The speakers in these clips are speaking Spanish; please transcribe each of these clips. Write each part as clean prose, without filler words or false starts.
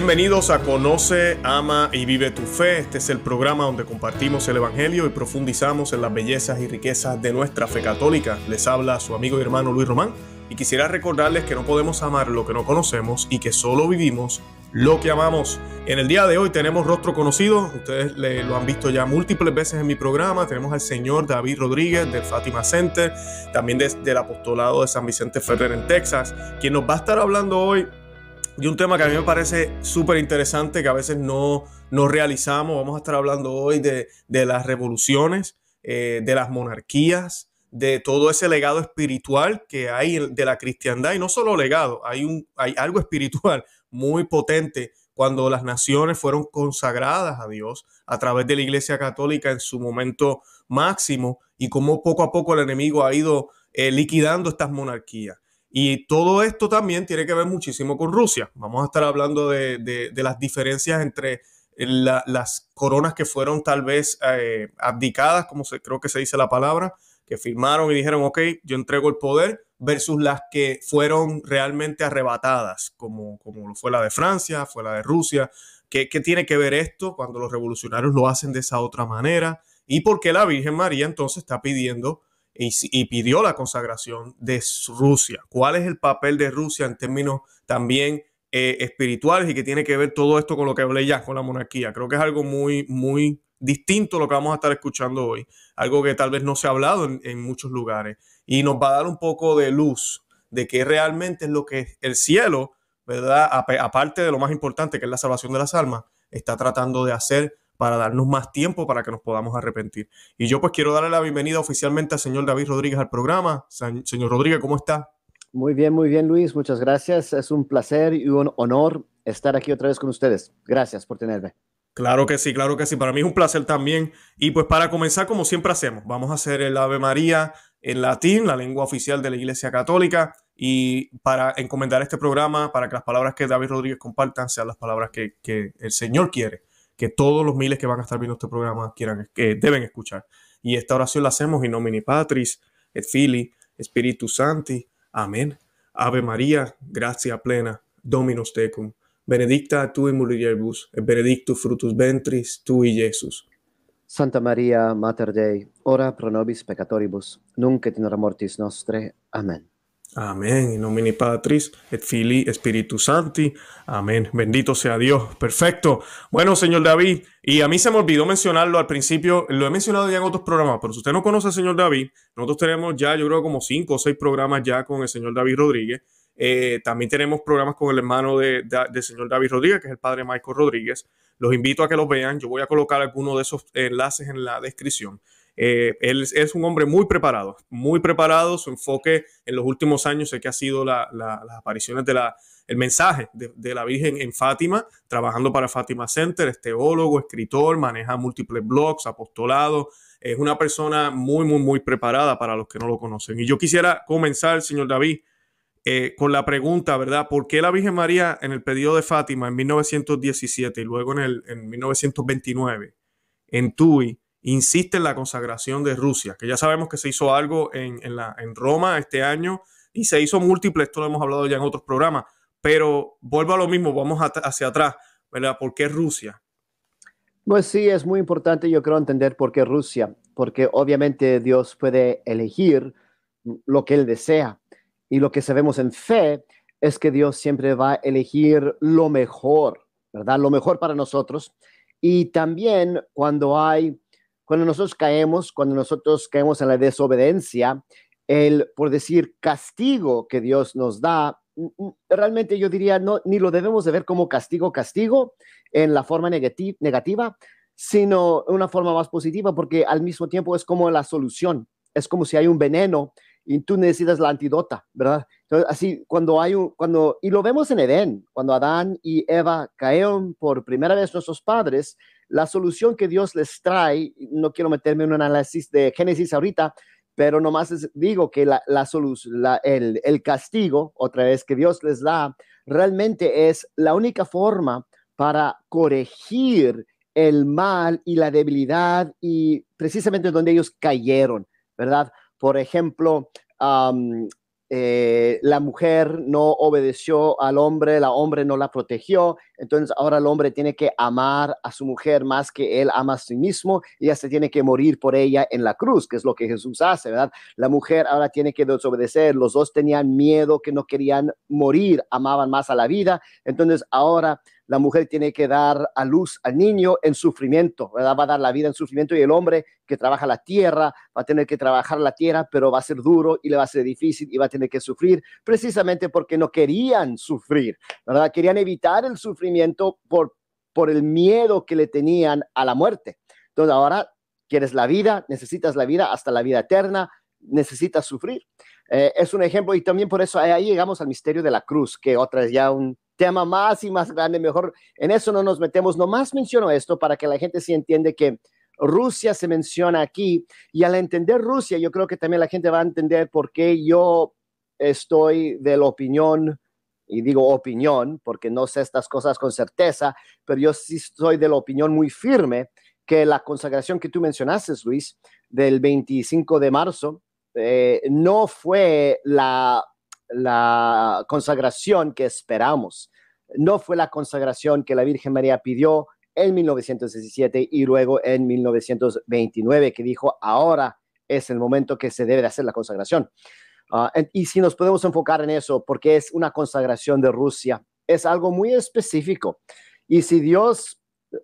Bienvenidos a Conoce, Ama y Vive tu Fe. Este es el programa donde compartimos el Evangelio y profundizamos en las bellezas y riquezas de nuestra fe católica. Les habla su amigo y hermano Luis Román y quisiera recordarles que no podemos amar lo que no conocemos y que solo vivimos lo que amamos. En el día de hoy tenemos rostro conocido, ustedes lo han visto ya múltiples veces en mi programa. Tenemos al señor David Rodríguez del Fátima Center, también del apostolado de San Vicente Ferrer en Texas, quien nos va a estar hablando hoy de un tema que a mí me parece súper interesante, que a veces no realizamos. Vamos a estar hablando hoy de las revoluciones, de las monarquías, de todo ese legado espiritual que hay de la cristiandad. Y no solo legado, hay algo espiritual muy potente cuando las naciones fueron consagradas a Dios a través de la Iglesia Católica en su momento máximo, y cómo poco a poco el enemigo ha ido liquidando estas monarquías. Y todo esto también tiene que ver muchísimo con Rusia. Vamos a estar hablando de las diferencias entre las coronas que fueron tal vez abdicadas, creo que se dice la palabra, que firmaron y dijeron, ok, yo entrego el poder, versus las que fueron realmente arrebatadas, como fue la de Francia, fue la de Rusia. ¿Qué tiene que ver esto cuando los revolucionarios lo hacen de esa otra manera? ¿Y por qué la Virgen María entonces está pidiendo y pidió la consagración de Rusia? ¿Cuál es el papel de Rusia en términos también espirituales, y que tiene que ver todo esto con lo que hablé ya, con la monarquía? Creo que es algo muy, muy distinto lo que vamos a estar escuchando hoy, algo que tal vez no se ha hablado en muchos lugares, y nos va a dar un poco de luz de qué realmente es lo que el cielo, ¿verdad? Aparte de lo más importante, que es la salvación de las almas, está tratando de hacer para darnos más tiempo para que nos podamos arrepentir. Y yo pues quiero darle la bienvenida oficialmente al señor David Rodríguez al programa. Señor Rodríguez, ¿cómo está? Muy bien, Luis. Muchas gracias. Es un placer y un honor estar aquí otra vez con ustedes. Gracias por tenerme. Claro que sí, claro que sí. Para mí es un placer también. Y pues para comenzar, como siempre hacemos, vamos a hacer el Ave María en latín, la lengua oficial de la Iglesia Católica, y para encomendar este programa, para que las palabras que David Rodríguez compartan sean las palabras que el Señor quiere que todos los miles que van a estar viendo este programa deben escuchar. Y esta oración la hacemos in nomine Patris, et Filii, Spiritus Sancti. Amén. Ave María, gratia plena, Dominus tecum, benedicta tu in mulieribus, et benedictus fructus ventris tui, Iesus. Santa Maria, Mater Dei, ora pro nobis peccatoribus, nunc et in hora mortis nostre. Amén. Amén. In nomine Patris, et Filii, Spiritus Sancti. Amén. Bendito sea Dios. Perfecto. Bueno, señor David, y a mí se me olvidó mencionarlo al principio, lo he mencionado ya en otros programas, pero si usted no conoce al señor David, nosotros tenemos ya, yo creo, como 5 o 6 programas ya con el señor David Rodríguez. También tenemos programas con el hermano del señor David Rodríguez, que es el padre Michael Rodríguez. Los invito a que los vean. Yo voy a colocar alguno de esos enlaces en la descripción. Él es un hombre muy preparado. Su enfoque en los últimos años sé que ha sido las apariciones el mensaje de la Virgen en Fátima, trabajando para Fátima Center. Es teólogo, escritor, maneja múltiples blogs, apostolado. Es una persona muy, muy, muy preparada para los que no lo conocen. Y yo quisiera comenzar, señor David, con la pregunta, ¿verdad? ¿Por qué la Virgen María en el periodo de Fátima en 1917 y luego en 1929 en Tui insiste en la consagración de Rusia? Que ya sabemos que se hizo algo en Roma este año y se hizo múltiples, esto lo hemos hablado ya en otros programas, pero vuelvo a lo mismo, vamos hacia atrás, ¿verdad? ¿Por qué Rusia? Pues sí, es muy importante, yo creo, entender por qué Rusia, porque obviamente Dios puede elegir lo que Él desea, y lo que sabemos en fe es que Dios siempre va a elegir lo mejor, ¿verdad? Lo mejor para nosotros. Y también cuando nosotros caemos en la desobediencia, por decir, castigo que Dios nos da, realmente yo diría, no, ni lo debemos de ver como castigo en la forma negativa, sino una forma más positiva, porque al mismo tiempo es como la solución. Es como si hay un veneno y tú necesitas la antidota, ¿verdad? Entonces, así, y lo vemos en Edén, cuando Adán y Eva cayeron por primera vez nuestros padres, la solución que Dios les trae, no quiero meterme en un análisis de Génesis ahorita, pero nomás digo que el castigo, otra vez, que Dios les da, realmente es la única forma para corregir el mal y la debilidad, y precisamente donde ellos cayeron, ¿verdad? Por ejemplo, la mujer no obedeció al hombre, la hombre no la protegió, entonces ahora el hombre tiene que amar a su mujer más que él ama a sí mismo y ella se tiene que morir por ella en la cruz, que es lo que Jesús hace, ¿verdad? La mujer ahora tiene que desobedecer, los dos tenían miedo, que no querían morir, amaban más a la vida, entonces ahora la mujer tiene que dar a luz al niño en sufrimiento, ¿verdad? Va a dar la vida en sufrimiento y el hombre que trabaja la tierra va a tener que trabajar la tierra, pero va a ser duro y le va a ser difícil y va a tener que sufrir precisamente porque no querían sufrir, ¿verdad? Querían evitar el sufrimiento por el miedo que le tenían a la muerte. Entonces ahora quieres la vida, necesitas la vida hasta la vida eterna, necesitas sufrir. Es un ejemplo y también por eso ahí llegamos al misterio de la cruz, que otra es ya un tema más y más grande, mejor en eso no nos metemos, nomás menciono esto para que la gente sí entiende que Rusia se menciona aquí y al entender Rusia yo creo que también la gente va a entender por qué yo estoy de la opinión, y digo opinión porque no sé estas cosas con certeza, pero yo sí estoy de la opinión muy firme que la consagración que tú mencionaste, Luis, del 25 de marzo, no fue la consagración que esperamos. No fue la consagración que la Virgen María pidió en 1917 y luego en 1929, que dijo, ahora es el momento que se debe de hacer la consagración. Y si nos podemos enfocar en eso, porque es una consagración de Rusia, es algo muy específico. Y si Dios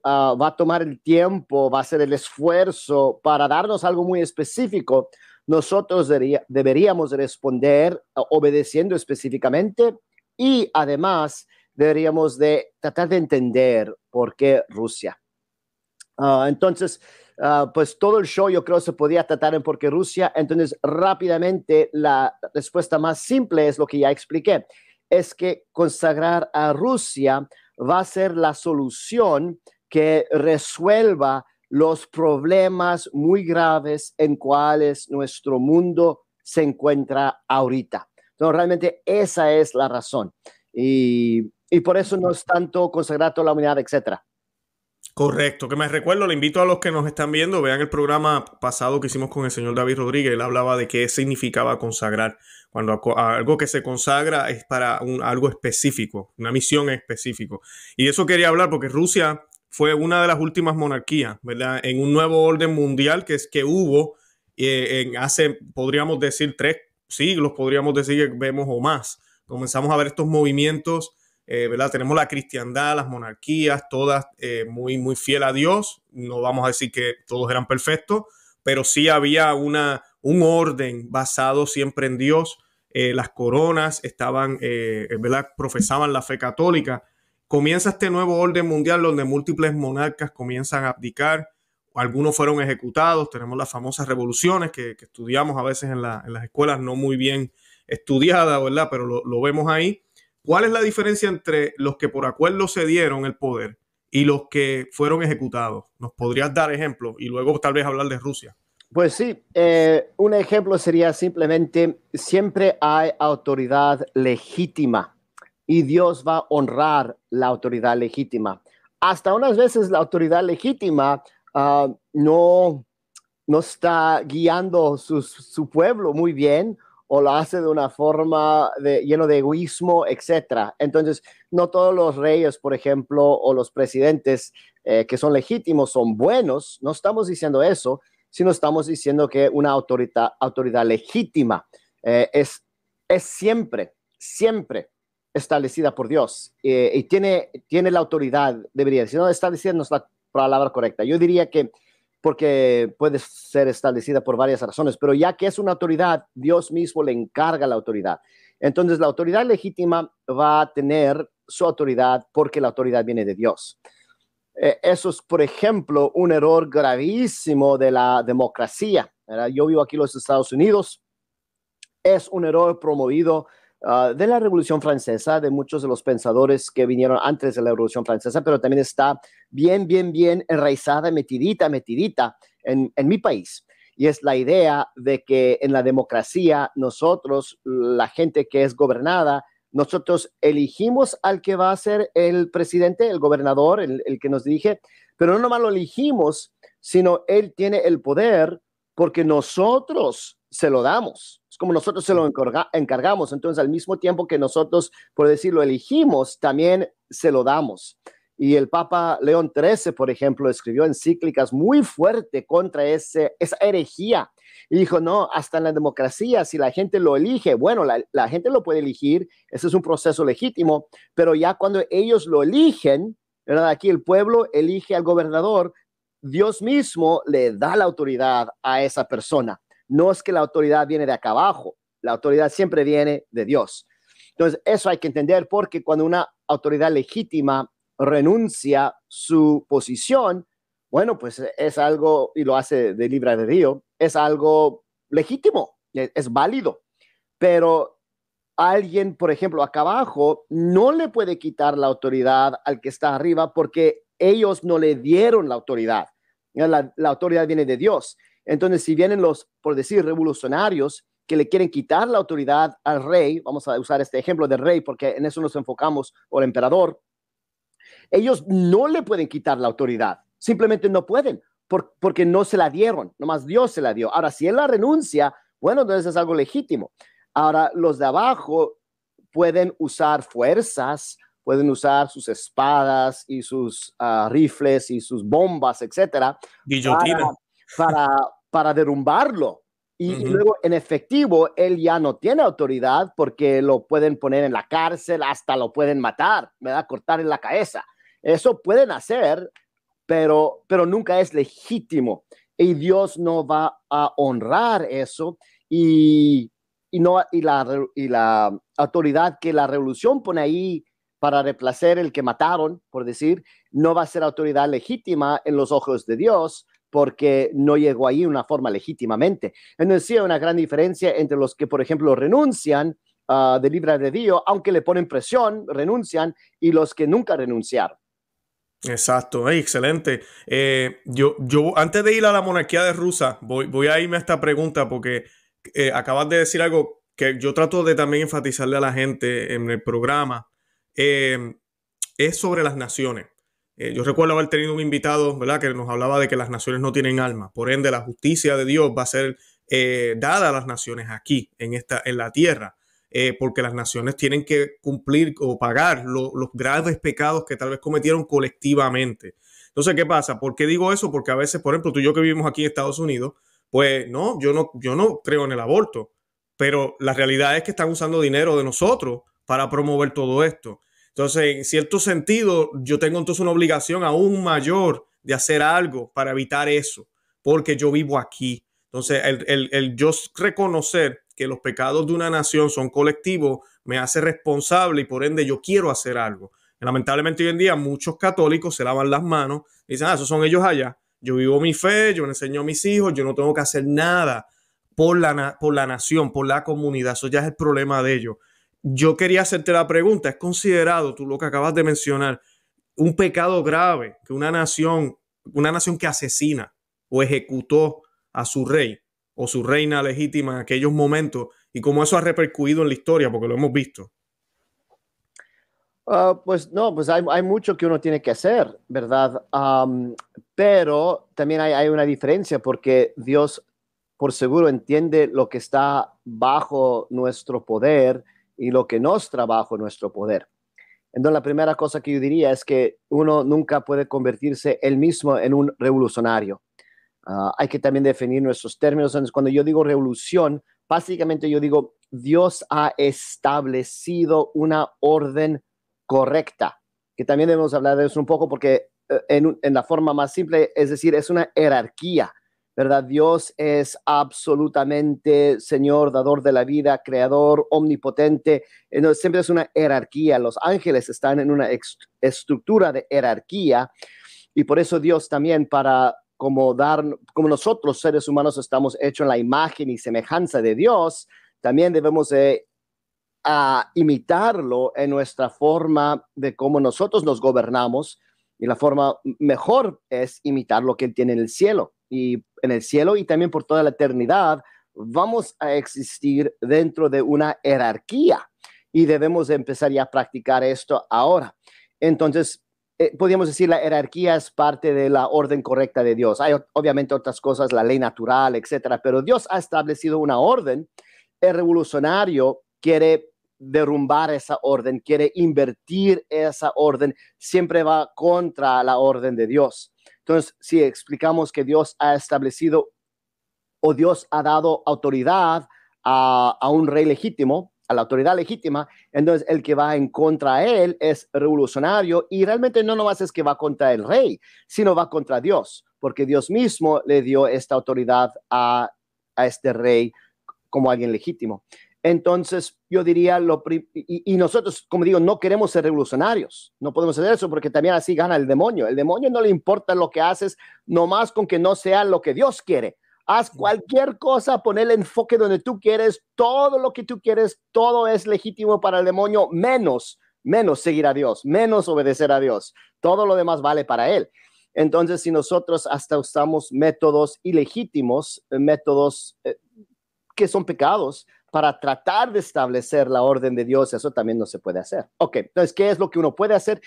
va a tomar el tiempo, va a hacer el esfuerzo para darnos algo muy específico, nosotros deberíamos responder obedeciendo específicamente y además deberíamos de tratar de entender por qué Rusia. Entonces, pues todo el show yo creo se podía tratar en por qué Rusia. Entonces, rápidamente, la respuesta más simple es lo que ya expliqué. Es que consagrar a Rusia va a ser la solución que resuelva los problemas muy graves en cuales nuestro mundo se encuentra ahorita. Entonces, realmente esa es la razón. Y por eso no es tanto consagrar toda la humanidad, etcétera. Correcto, que me recuerdo, le invito a los que nos están viendo, vean el programa pasado que hicimos con el señor David Rodríguez, él hablaba de qué significaba consagrar, cuando algo que se consagra es para algo específico, una misión específica. Y de eso quería hablar porque Rusia fue una de las últimas monarquías, ¿verdad? En un nuevo orden mundial que hubo hace, podríamos decir, 3 siglos, podríamos decir que vemos o más. Comenzamos a ver estos movimientos. ¿Verdad? Tenemos la cristiandad, las monarquías, todas muy, muy fiel a Dios. No vamos a decir que todos eran perfectos, pero sí había un orden basado siempre en Dios. Las coronas estaban, ¿verdad? Profesaban la fe católica. Comienza este nuevo orden mundial donde múltiples monarcas comienzan a abdicar. Algunos fueron ejecutados. Tenemos las famosas revoluciones que estudiamos a veces en las escuelas, no muy bien estudiadas, ¿verdad? Pero lo vemos ahí. ¿Cuál es la diferencia entre los que por acuerdo cedieron el poder y los que fueron ejecutados? ¿Nos podrías dar ejemplos? Y luego tal vez hablar de Rusia. Pues sí, un ejemplo sería simplemente, siempre hay autoridad legítima y Dios va a honrar la autoridad legítima. Hasta unas veces la autoridad legítima no está guiando su pueblo muy bien o lo hace de una forma lleno de egoísmo, etcétera. Entonces, no todos los reyes, por ejemplo, o los presidentes que son legítimos son buenos. No estamos diciendo eso, sino estamos diciendo que una autoridad legítima es siempre establecida por Dios y tiene la autoridad, debería decir, no establecida no es la palabra correcta. Yo diría que porque puede ser establecida por varias razones, pero ya que es una autoridad, Dios mismo le encarga la autoridad. Entonces, la autoridad legítima va a tener su autoridad porque la autoridad viene de Dios. Eso es, por ejemplo, un error gravísimo de la democracia, ¿verdad? Yo vivo aquí en los Estados Unidos. Es un error promovido de la Revolución Francesa, de muchos de los pensadores que vinieron antes de la Revolución Francesa, pero también está bien enraizada, metidita en mi país. Y es la idea de que en la democracia nosotros, la gente que es gobernada, nosotros elegimos al que va a ser el presidente, el gobernador, el que nos dirige, pero no nomás lo elegimos, sino él tiene el poder porque nosotros se lo damos. Es como nosotros se lo encargamos. Entonces, al mismo tiempo que nosotros, por decirlo, elegimos, también se lo damos. Y el Papa León XIII, por ejemplo, escribió encíclicas muy fuerte contra esa herejía. Y dijo, no, hasta en la democracia, si la gente lo elige, bueno, la gente lo puede elegir, ese es un proceso legítimo, pero ya cuando ellos lo eligen, ¿verdad? Aquí el pueblo elige al gobernador, Dios mismo le da la autoridad a esa persona. No es que la autoridad viene de acá abajo, la autoridad siempre viene de Dios. Entonces, eso hay que entender porque cuando una autoridad legítima renuncia su posición, bueno, pues es algo, y lo hace de libre albedrío, es algo legítimo, es válido, pero alguien, por ejemplo, acá abajo, no le puede quitar la autoridad al que está arriba porque ellos no le dieron la autoridad. La autoridad viene de Dios. Entonces, si vienen los, por decir, revolucionarios que le quieren quitar la autoridad al rey, vamos a usar este ejemplo del rey porque en eso nos enfocamos, o el emperador, ellos no le pueden quitar la autoridad, simplemente no pueden, porque no se la dieron, nomás Dios se la dio. Ahora, si él la renuncia, bueno, entonces es algo legítimo. Ahora, los de abajo pueden usar fuerzas, pueden usar sus espadas y sus rifles y sus bombas, etcétera, Guillotina. para derrumbarlo. Y luego, en efectivo, él ya no tiene autoridad porque lo pueden poner en la cárcel, hasta lo pueden matar, ¿verdad? Cortar en la cabeza. Eso pueden hacer, pero nunca es legítimo. Y Dios no va a honrar eso. Y la autoridad que la revolución pone ahí para reemplazar el que mataron, por decir, no va a ser autoridad legítima en los ojos de Dios, porque no llegó ahí de una forma legítimamente. Entonces sí hay una gran diferencia entre los que, por ejemplo, renuncian de libre albedrío, aunque le ponen presión, renuncian, y los que nunca renunciaron. Exacto, excelente. Yo antes de ir a la monarquía de Rusia, voy a irme a esta pregunta porque acabas de decir algo que yo trato de también enfatizarle a la gente en el programa. Es sobre las naciones. Yo recuerdo haber tenido un invitado, ¿verdad?, que nos hablaba de que las naciones no tienen alma. Por ende, la justicia de Dios va a ser dada a las naciones aquí, en la tierra, porque las naciones tienen que cumplir o pagar los graves pecados que tal vez cometieron colectivamente. Entonces, ¿qué pasa? ¿Por qué digo eso? Porque a veces, por ejemplo, tú y yo que vivimos aquí en Estados Unidos, pues no, yo no creo en el aborto, pero la realidad es que están usando dinero de nosotros para promover todo esto. Entonces, en cierto sentido, yo tengo entonces una obligación aún mayor de hacer algo para evitar eso, porque yo vivo aquí. Entonces, el yo reconocer que los pecados de una nación son colectivos me hace responsable y por ende yo quiero hacer algo. Y lamentablemente hoy en día muchos católicos se lavan las manos y dicen, esos son ellos allá. Yo vivo mi fe, yo le enseño a mis hijos, yo no tengo que hacer nada por la nación, por la comunidad. Eso ya es el problema de ellos. Yo quería hacerte la pregunta, ¿es considerado, tú lo que acabas de mencionar, un pecado grave que una nación que asesina o ejecutó a su rey o su reina legítima en aquellos momentos y cómo eso ha repercutido en la historia, porque lo hemos visto? Pues no, pues hay mucho que uno tiene que hacer, ¿verdad? Pero también hay una diferencia porque Dios por seguro entiende lo que está bajo nuestro poder y lo que no está bajo nuestro poder. Entonces, la primera cosa que yo diría es que uno nunca puede convertirse él mismo en un revolucionario. Hay que también definir nuestros términos. Entonces, cuando yo digo revolución, básicamente yo digo, Dios ha establecido una orden correcta, que también debemos hablar de eso un poco porque en la forma más simple, es decir, es una jerarquía, ¿verdad? Dios es absolutamente Señor, dador de la vida, creador, omnipotente. Entonces, siempre es una jerarquía. Los ángeles están en una estructura de jerarquía y por eso Dios también como nosotros seres humanos estamos hechos en la imagen y semejanza de Dios, también debemos imitarlo en nuestra forma de cómo nosotros nos gobernamos, y la forma mejor es imitar lo que Él tiene en el cielo. Y en el cielo y también por toda la eternidad vamos a existir dentro de una jerarquía y debemos empezar ya a practicar esto ahora. Entonces, podríamos decir, la jerarquía es parte de la orden correcta de Dios. Hay obviamente otras cosas, la ley natural, etcétera, pero Dios ha establecido una orden. El revolucionario quiere derrumbar esa orden, quiere invertir esa orden, siempre va contra la orden de Dios. Entonces, si explicamos que Dios ha establecido o Dios ha dado autoridad a un rey legítimo, a la autoridad legítima, entonces el que va en contra de él es revolucionario, y realmente no nomás es que va contra el rey, sino va contra Dios, porque Dios mismo le dio esta autoridad a este rey como alguien legítimo. Entonces, yo diría, y nosotros, como digo, no queremos ser revolucionarios. No podemos hacer eso porque también así gana el demonio. El demonio no le importa lo que haces, nomás con que no sea lo que Dios quiere. Haz cualquier cosa, pon el enfoque donde tú quieres, todo lo que tú quieres, todo es legítimo para el demonio, menos seguir a Dios, menos obedecer a Dios. Todo lo demás vale para él. Entonces, si nosotros hasta usamos métodos ilegítimos, métodos que son pecados, para tratar de establecer la orden de Dios, eso también no se puede hacer. Ok, entonces, ¿qué es lo que uno puede hacer?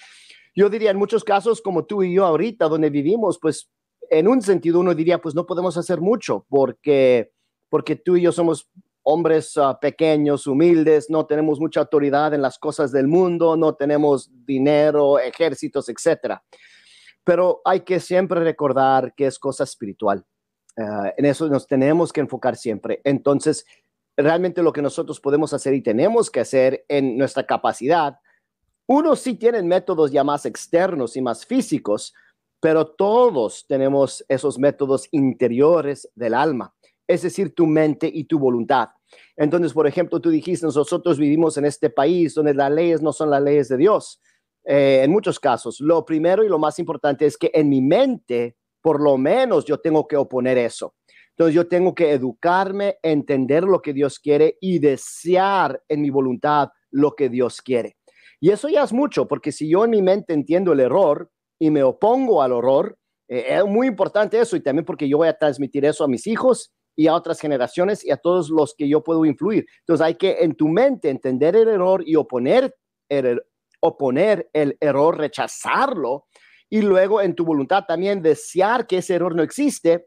Yo diría, en muchos casos, como tú y yo ahorita, donde vivimos, pues, en un sentido uno diría, pues, no podemos hacer mucho, porque tú y yo somos hombres pequeños, humildes, no tenemos mucha autoridad en las cosas del mundo, no tenemos dinero, ejércitos, etcétera. Pero hay que siempre recordar que es cosa espiritual. En eso nos tenemos que enfocar siempre. Entonces, realmente lo que nosotros podemos hacer y tenemos que hacer en nuestra capacidad, unos sí tienen métodos ya más externos y más físicos, pero todos tenemos esos métodos interiores del alma, es decir, tu mente y tu voluntad. Entonces, por ejemplo, tú dijiste, nosotros vivimos en este país donde las leyes no son las leyes de Dios. En muchos casos, lo primero y lo más importante es que en mi mente, por lo menos yo tengo que oponer eso. Entonces yo tengo que educarme, entender lo que Dios quiere y desear en mi voluntad lo que Dios quiere. Y eso ya es mucho, porque si yo en mi mente entiendo el error y me opongo al error, es muy importante eso, y también porque yo voy a transmitir eso a mis hijos y a otras generaciones y a todos los que yo puedo influir. Entonces hay que en tu mente entender el error y oponer el error, rechazarlo, y luego en tu voluntad también desear que ese error no existe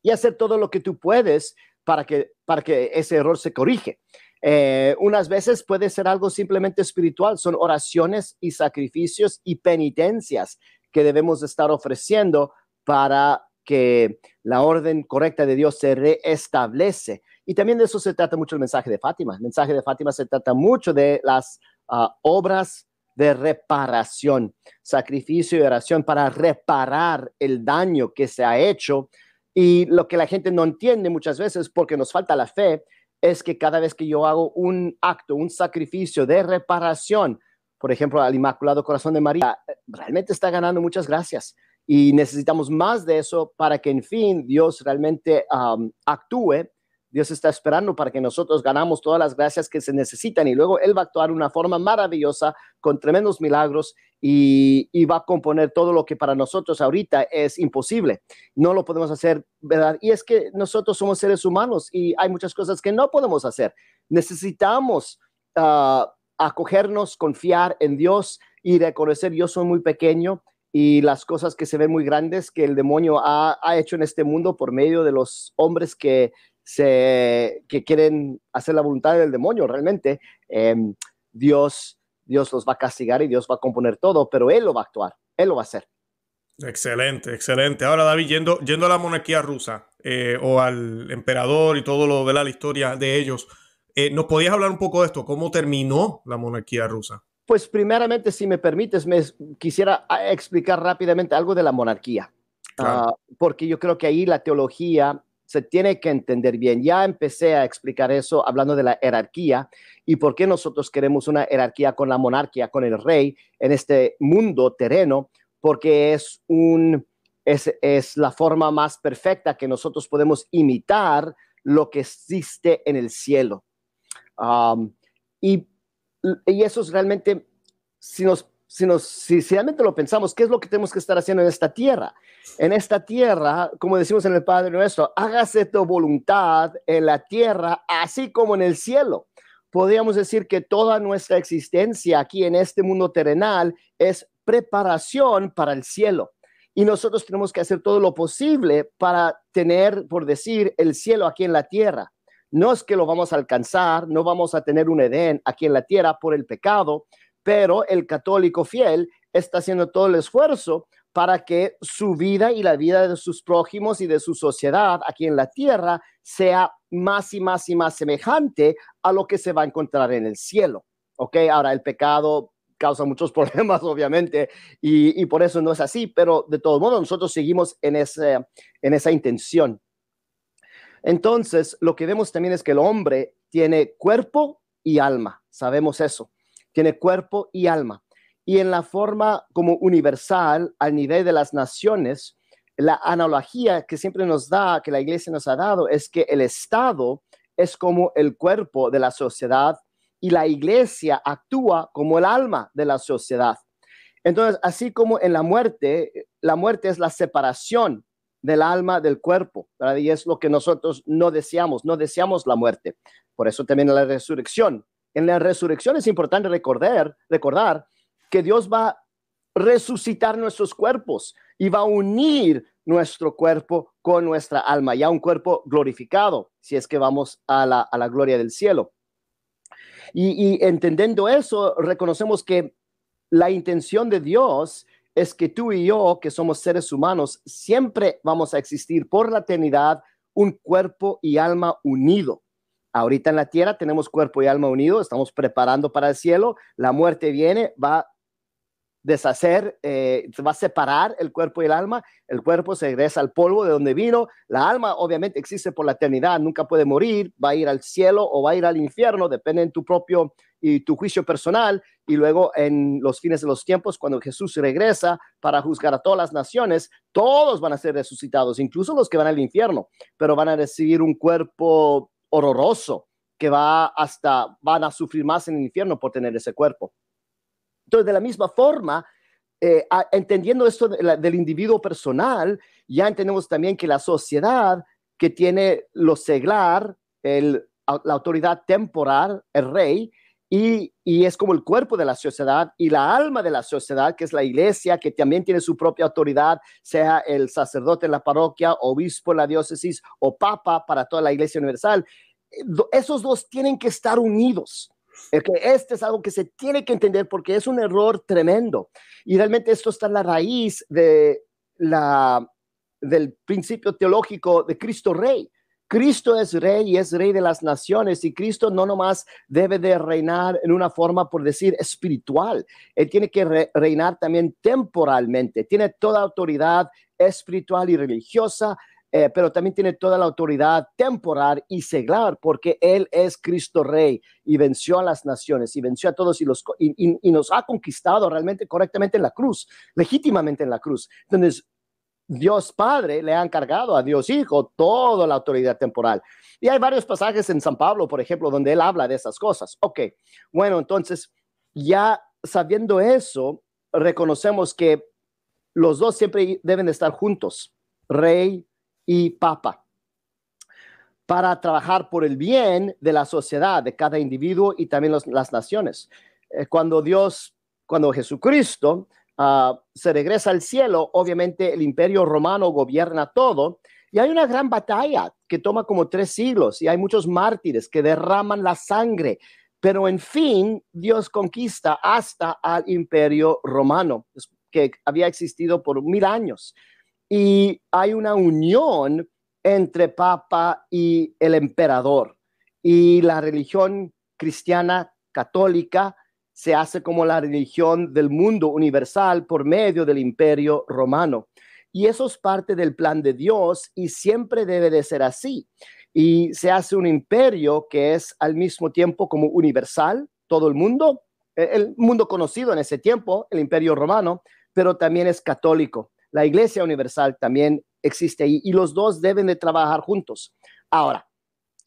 y hacer todo lo que tú puedes para que ese error se corrige. Unas veces puede ser algo simplemente espiritual, son oraciones y sacrificios y penitencias que debemos estar ofreciendo para que la orden correcta de Dios se reestablece. Y también de eso se trata mucho el mensaje de Fátima. El mensaje de Fátima se trata mucho de las obras de reparación, sacrificio y oración para reparar el daño que se ha hecho. Y lo que la gente no entiende muchas veces, porque nos falta la fe, es que cada vez que yo hago un acto, un sacrificio de reparación, por ejemplo, al Inmaculado Corazón de María, realmente está ganando muchas gracias. Y necesitamos más de eso para que, en fin, Dios realmente actúe. Dios está esperando para que nosotros ganamos todas las gracias que se necesitan, y luego Él va a actuar de una forma maravillosa con tremendos milagros y va a componer todo lo que para nosotros ahorita es imposible. No lo podemos hacer, ¿verdad? Y es que nosotros somos seres humanos y hay muchas cosas que no podemos hacer. Necesitamos acogernos, confiar en Dios y reconocer: yo soy muy pequeño, y las cosas que se ven muy grandes que el demonio ha hecho en este mundo por medio de los hombres que quieren hacer la voluntad del demonio, realmente Dios los va a castigar y Dios va a componer todo, pero Él lo va a actuar, Él lo va a hacer. Excelente, excelente. Ahora, David, yendo a la monarquía rusa o al emperador y todo lo de la historia de ellos, ¿nos podías hablar un poco de esto? ¿Cómo terminó la monarquía rusa? Pues primeramente, si me permites, quisiera explicar rápidamente algo de la monarquía, Claro. porque yo creo que ahí la teología se tiene que entender bien. Ya empecé a explicar eso hablando de la jerarquía y por qué nosotros queremos una jerarquía con la monarquía, con el rey en este mundo terreno, porque es la forma más perfecta que nosotros podemos imitar lo que existe en el cielo. Y eso es realmente, si realmente lo pensamos, ¿qué es lo que tenemos que estar haciendo en esta tierra? En esta tierra, como decimos en el Padre Nuestro, hágase tu voluntad en la tierra, así como en el cielo. Podríamos decir que toda nuestra existencia aquí en este mundo terrenal es preparación para el cielo. Y nosotros tenemos que hacer todo lo posible para tener, por decir, el cielo aquí en la tierra. No es que lo vamos a alcanzar, no vamos a tener un Edén aquí en la tierra por el pecado, pero el católico fiel está haciendo todo el esfuerzo para que su vida y la vida de sus prójimos y de su sociedad aquí en la tierra sea más y más y más semejante a lo que se va a encontrar en el cielo. ¿Ok? Ahora, el pecado causa muchos problemas, obviamente, y por eso no es así, pero de todo modo nosotros seguimos en esa intención. Entonces, lo que vemos también es que el hombre tiene cuerpo y alma, sabemos eso, tiene cuerpo y alma. Y en la forma como universal, al nivel de las naciones, la analogía que siempre nos da, que la iglesia nos ha dado, es que el Estado es como el cuerpo de la sociedad y la iglesia actúa como el alma de la sociedad. Entonces, así como en la muerte es la separación del alma del cuerpo, ¿verdad? Y es lo que nosotros no deseamos la muerte. Por eso también la resurrección. En la resurrección es importante recordar que Dios va a resucitar nuestros cuerpos y va a unir nuestro cuerpo con nuestra alma, ya un cuerpo glorificado, si es que vamos a la gloria del cielo. Y entendiendo eso, reconocemos que la intención de Dios es que tú y yo, que somos seres humanos, siempre vamos a existir por la eternidad, un cuerpo y alma unido. Ahorita en la tierra tenemos cuerpo y alma unido, estamos preparando para el cielo, la muerte viene, va a deshacer, va a separar el cuerpo y el alma, el cuerpo se regresa al polvo de donde vino, la alma obviamente existe por la eternidad, nunca puede morir, va a ir al cielo o va a ir al infierno, depende en tu propio y tu juicio personal, y luego en los fines de los tiempos, cuando Jesús regresa para juzgar a todas las naciones, todos van a ser resucitados, incluso los que van al infierno, pero van a recibir un cuerpo horroroso que van a sufrir más en el infierno por tener ese cuerpo. Entonces, de la misma forma, entendiendo esto del individuo personal, ya entendemos también que la sociedad que tiene lo seglar, la autoridad temporal, el rey, y es como el cuerpo de la sociedad y la alma de la sociedad, que es la iglesia, que también tiene su propia autoridad, sea el sacerdote en la parroquia, obispo en la diócesis o papa para toda la iglesia universal. Esos dos tienen que estar unidos. Este es algo que se tiene que entender porque es un error tremendo. Y realmente esto está en la raíz del principio teológico de Cristo Rey. Cristo es rey y es rey de las naciones, y Cristo no nomás debe de reinar en una forma, por decir, espiritual. Él tiene que reinar también temporalmente. Tiene toda autoridad espiritual y religiosa, pero también tiene toda la autoridad temporal y seglar, porque Él es Cristo Rey y venció a las naciones y venció a todos y nos ha conquistado realmente correctamente en la cruz, legítimamente en la cruz. Entonces, Dios Padre le ha encargado a Dios Hijo toda la autoridad temporal. Y hay varios pasajes en San Pablo, por ejemplo, donde él habla de esas cosas. Ok, bueno, entonces, ya sabiendo eso, reconocemos que los dos siempre deben estar juntos, Rey y Papa, para trabajar por el bien de la sociedad, de cada individuo y también las naciones. Cuando Jesucristo se regresa al cielo, obviamente el imperio romano gobierna todo, y hay una gran batalla que toma como 3 siglos, y hay muchos mártires que derraman la sangre, pero en fin, Dios conquista hasta al imperio romano, que había existido por 1000 años, y hay una unión entre Papa y el emperador, y la religión cristiana católica se hace como la religión del mundo universal por medio del imperio romano. Y eso es parte del plan de Dios y siempre debe de ser así. Y se hace un imperio que es al mismo tiempo como universal, todo el mundo conocido en ese tiempo, el imperio romano, pero también es católico. La iglesia universal también existe ahí y los dos deben de trabajar juntos. Ahora,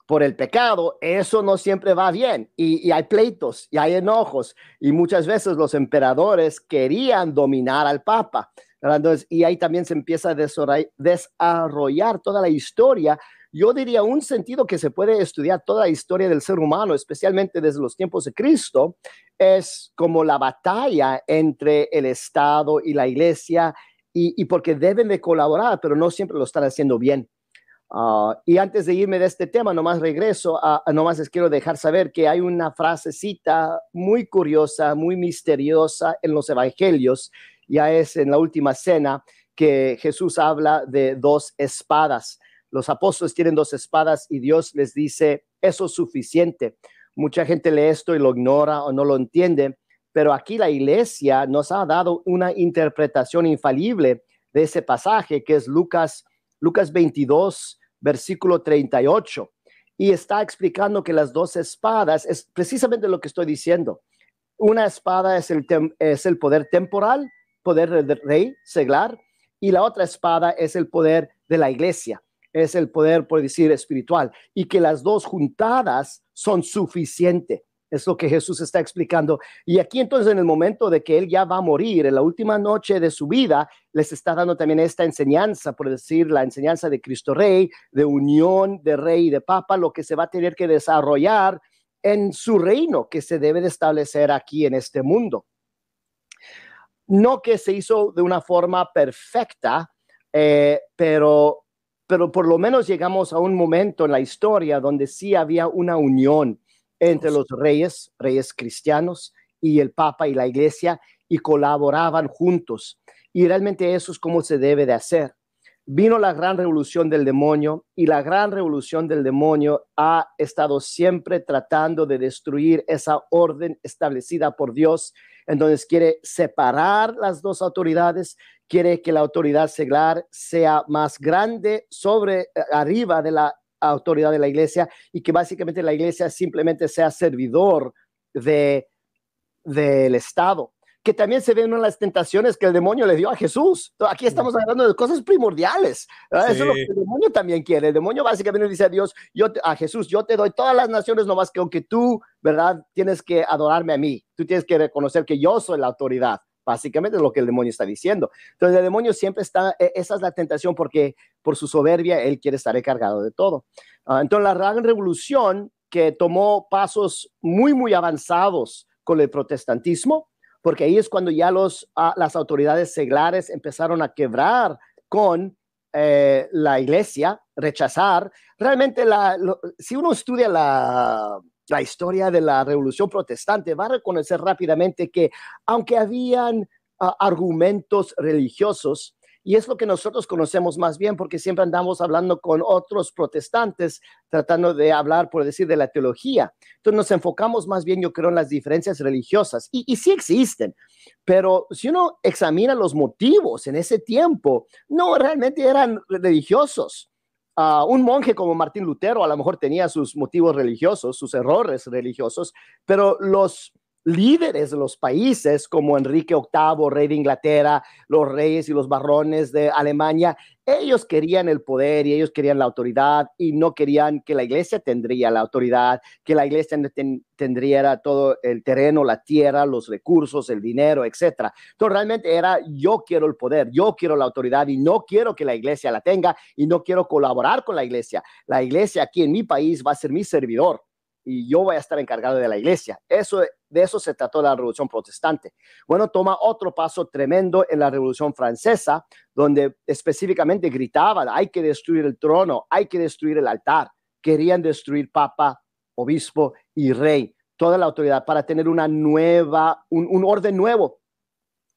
por el pecado, eso no siempre va bien y hay pleitos y hay enojos y muchas veces los emperadores querían dominar al Papa, ¿verdad? Entonces, y ahí también se empieza a desarrollar toda la historia. Yo diría un sentido que se puede estudiar toda la historia del ser humano, especialmente desde los tiempos de Cristo, es como la batalla entre el Estado y la iglesia, y porque deben de colaborar, pero no siempre lo están haciendo bien. Y antes de irme de este tema, nomás regreso, nomás les quiero dejar saber que hay una frasecita muy curiosa, muy misteriosa en los evangelios, ya es en la última cena, que Jesús habla de dos espadas. Los apóstoles tienen dos espadas y Dios les dice, eso es suficiente. Mucha gente lee esto y lo ignora o no lo entiende, pero aquí la iglesia nos ha dado una interpretación infalible de ese pasaje, que es Lucas 22, versículo 38, y está explicando que las dos espadas es precisamente lo que estoy diciendo. Una espada es el poder temporal, poder del rey, seglar, y la otra espada es el poder de la iglesia, es el poder, por decir, espiritual, y que las dos juntadas son suficientes. Es lo que Jesús está explicando. Y aquí entonces, en el momento de que él ya va a morir, en la última noche de su vida, les está dando también esta enseñanza, por decir, la enseñanza de Cristo Rey, de unión de rey y de papa, lo que se va a tener que desarrollar en su reino, que se debe de establecer aquí en este mundo. No que se hizo de una forma perfecta, pero por lo menos llegamos a un momento en la historia donde sí había una unión entre los reyes cristianos y el Papa y la iglesia, y colaboraban juntos. Y realmente eso es como se debe de hacer. Vino la gran revolución del demonio, y la gran revolución del demonio ha estado siempre tratando de destruir esa orden establecida por Dios. Entonces quiere separar las dos autoridades, quiere que la autoridad seglar sea más grande arriba de la autoridad de la iglesia, y que básicamente la iglesia simplemente sea servidor del Estado, que también se ven en una de las tentaciones que el demonio le dio a Jesús. Aquí estamos hablando de cosas primordiales, ¿verdad? Sí. Eso es lo que el demonio también quiere. El demonio básicamente dice a Dios, a Jesús, yo te doy todas las naciones, nomás que aunque tú, ¿verdad?, tienes que adorarme a mí, tú tienes que reconocer que yo soy la autoridad. Básicamente es lo que el demonio está diciendo. Entonces el demonio siempre está, esa es la tentación, porque por su soberbia él quiere estar encargado de todo. Entonces la gran revolución, que tomó pasos muy, muy avanzados con el protestantismo, porque ahí es cuando ya las autoridades seglares empezaron a quebrar con la iglesia, rechazar. Realmente, si uno estudia la historia de la revolución protestante, va a reconocer rápidamente que aunque habían argumentos religiosos, y es lo que nosotros conocemos más bien, porque siempre andamos hablando con otros protestantes, tratando de hablar, por decir, de la teología. Entonces nos enfocamos más bien, yo creo, en las diferencias religiosas, y sí existen, pero si uno examina los motivos en ese tiempo, no realmente eran religiosos. Un monje como Martín Lutero a lo mejor tenía sus motivos religiosos, sus errores religiosos, pero los líderes de los países como Enrique VIII, rey de Inglaterra, los reyes y los barones de Alemania, ellos querían el poder y ellos querían la autoridad, y no querían que la iglesia tendría la autoridad, que la iglesia tendría todo el terreno, la tierra, los recursos, el dinero, etc. Entonces realmente era, yo quiero el poder, yo quiero la autoridad, y no quiero que la iglesia la tenga, y no quiero colaborar con la iglesia. La iglesia aquí en mi país va a ser mi servidor, y yo voy a estar encargado de la iglesia. De eso se trató la Revolución Protestante. Bueno, toma otro paso tremendo en la Revolución Francesa, donde específicamente gritaban, hay que destruir el trono, hay que destruir el altar. Querían destruir papa, obispo y rey, toda la autoridad, para tener un orden nuevo.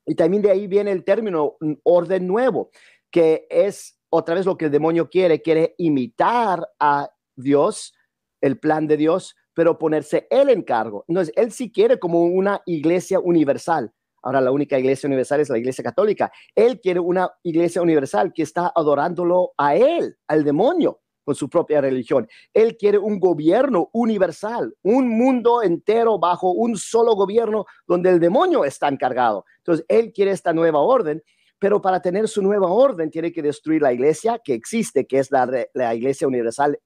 Y también de ahí viene el término un orden nuevo, que es otra vez lo que el demonio quiere imitar a Dios, el plan de Dios, pero ponerse él en cargo. Entonces, él sí quiere como una iglesia universal. Ahora, la única iglesia universal es la iglesia católica. Él quiere una iglesia universal que está adorándolo a él, al demonio, con su propia religión. Él quiere un gobierno universal, un mundo entero bajo un solo gobierno donde el demonio está encargado. Entonces, él quiere esta nueva orden, pero para tener su nueva orden tiene que destruir la iglesia que existe, que es la iglesia universal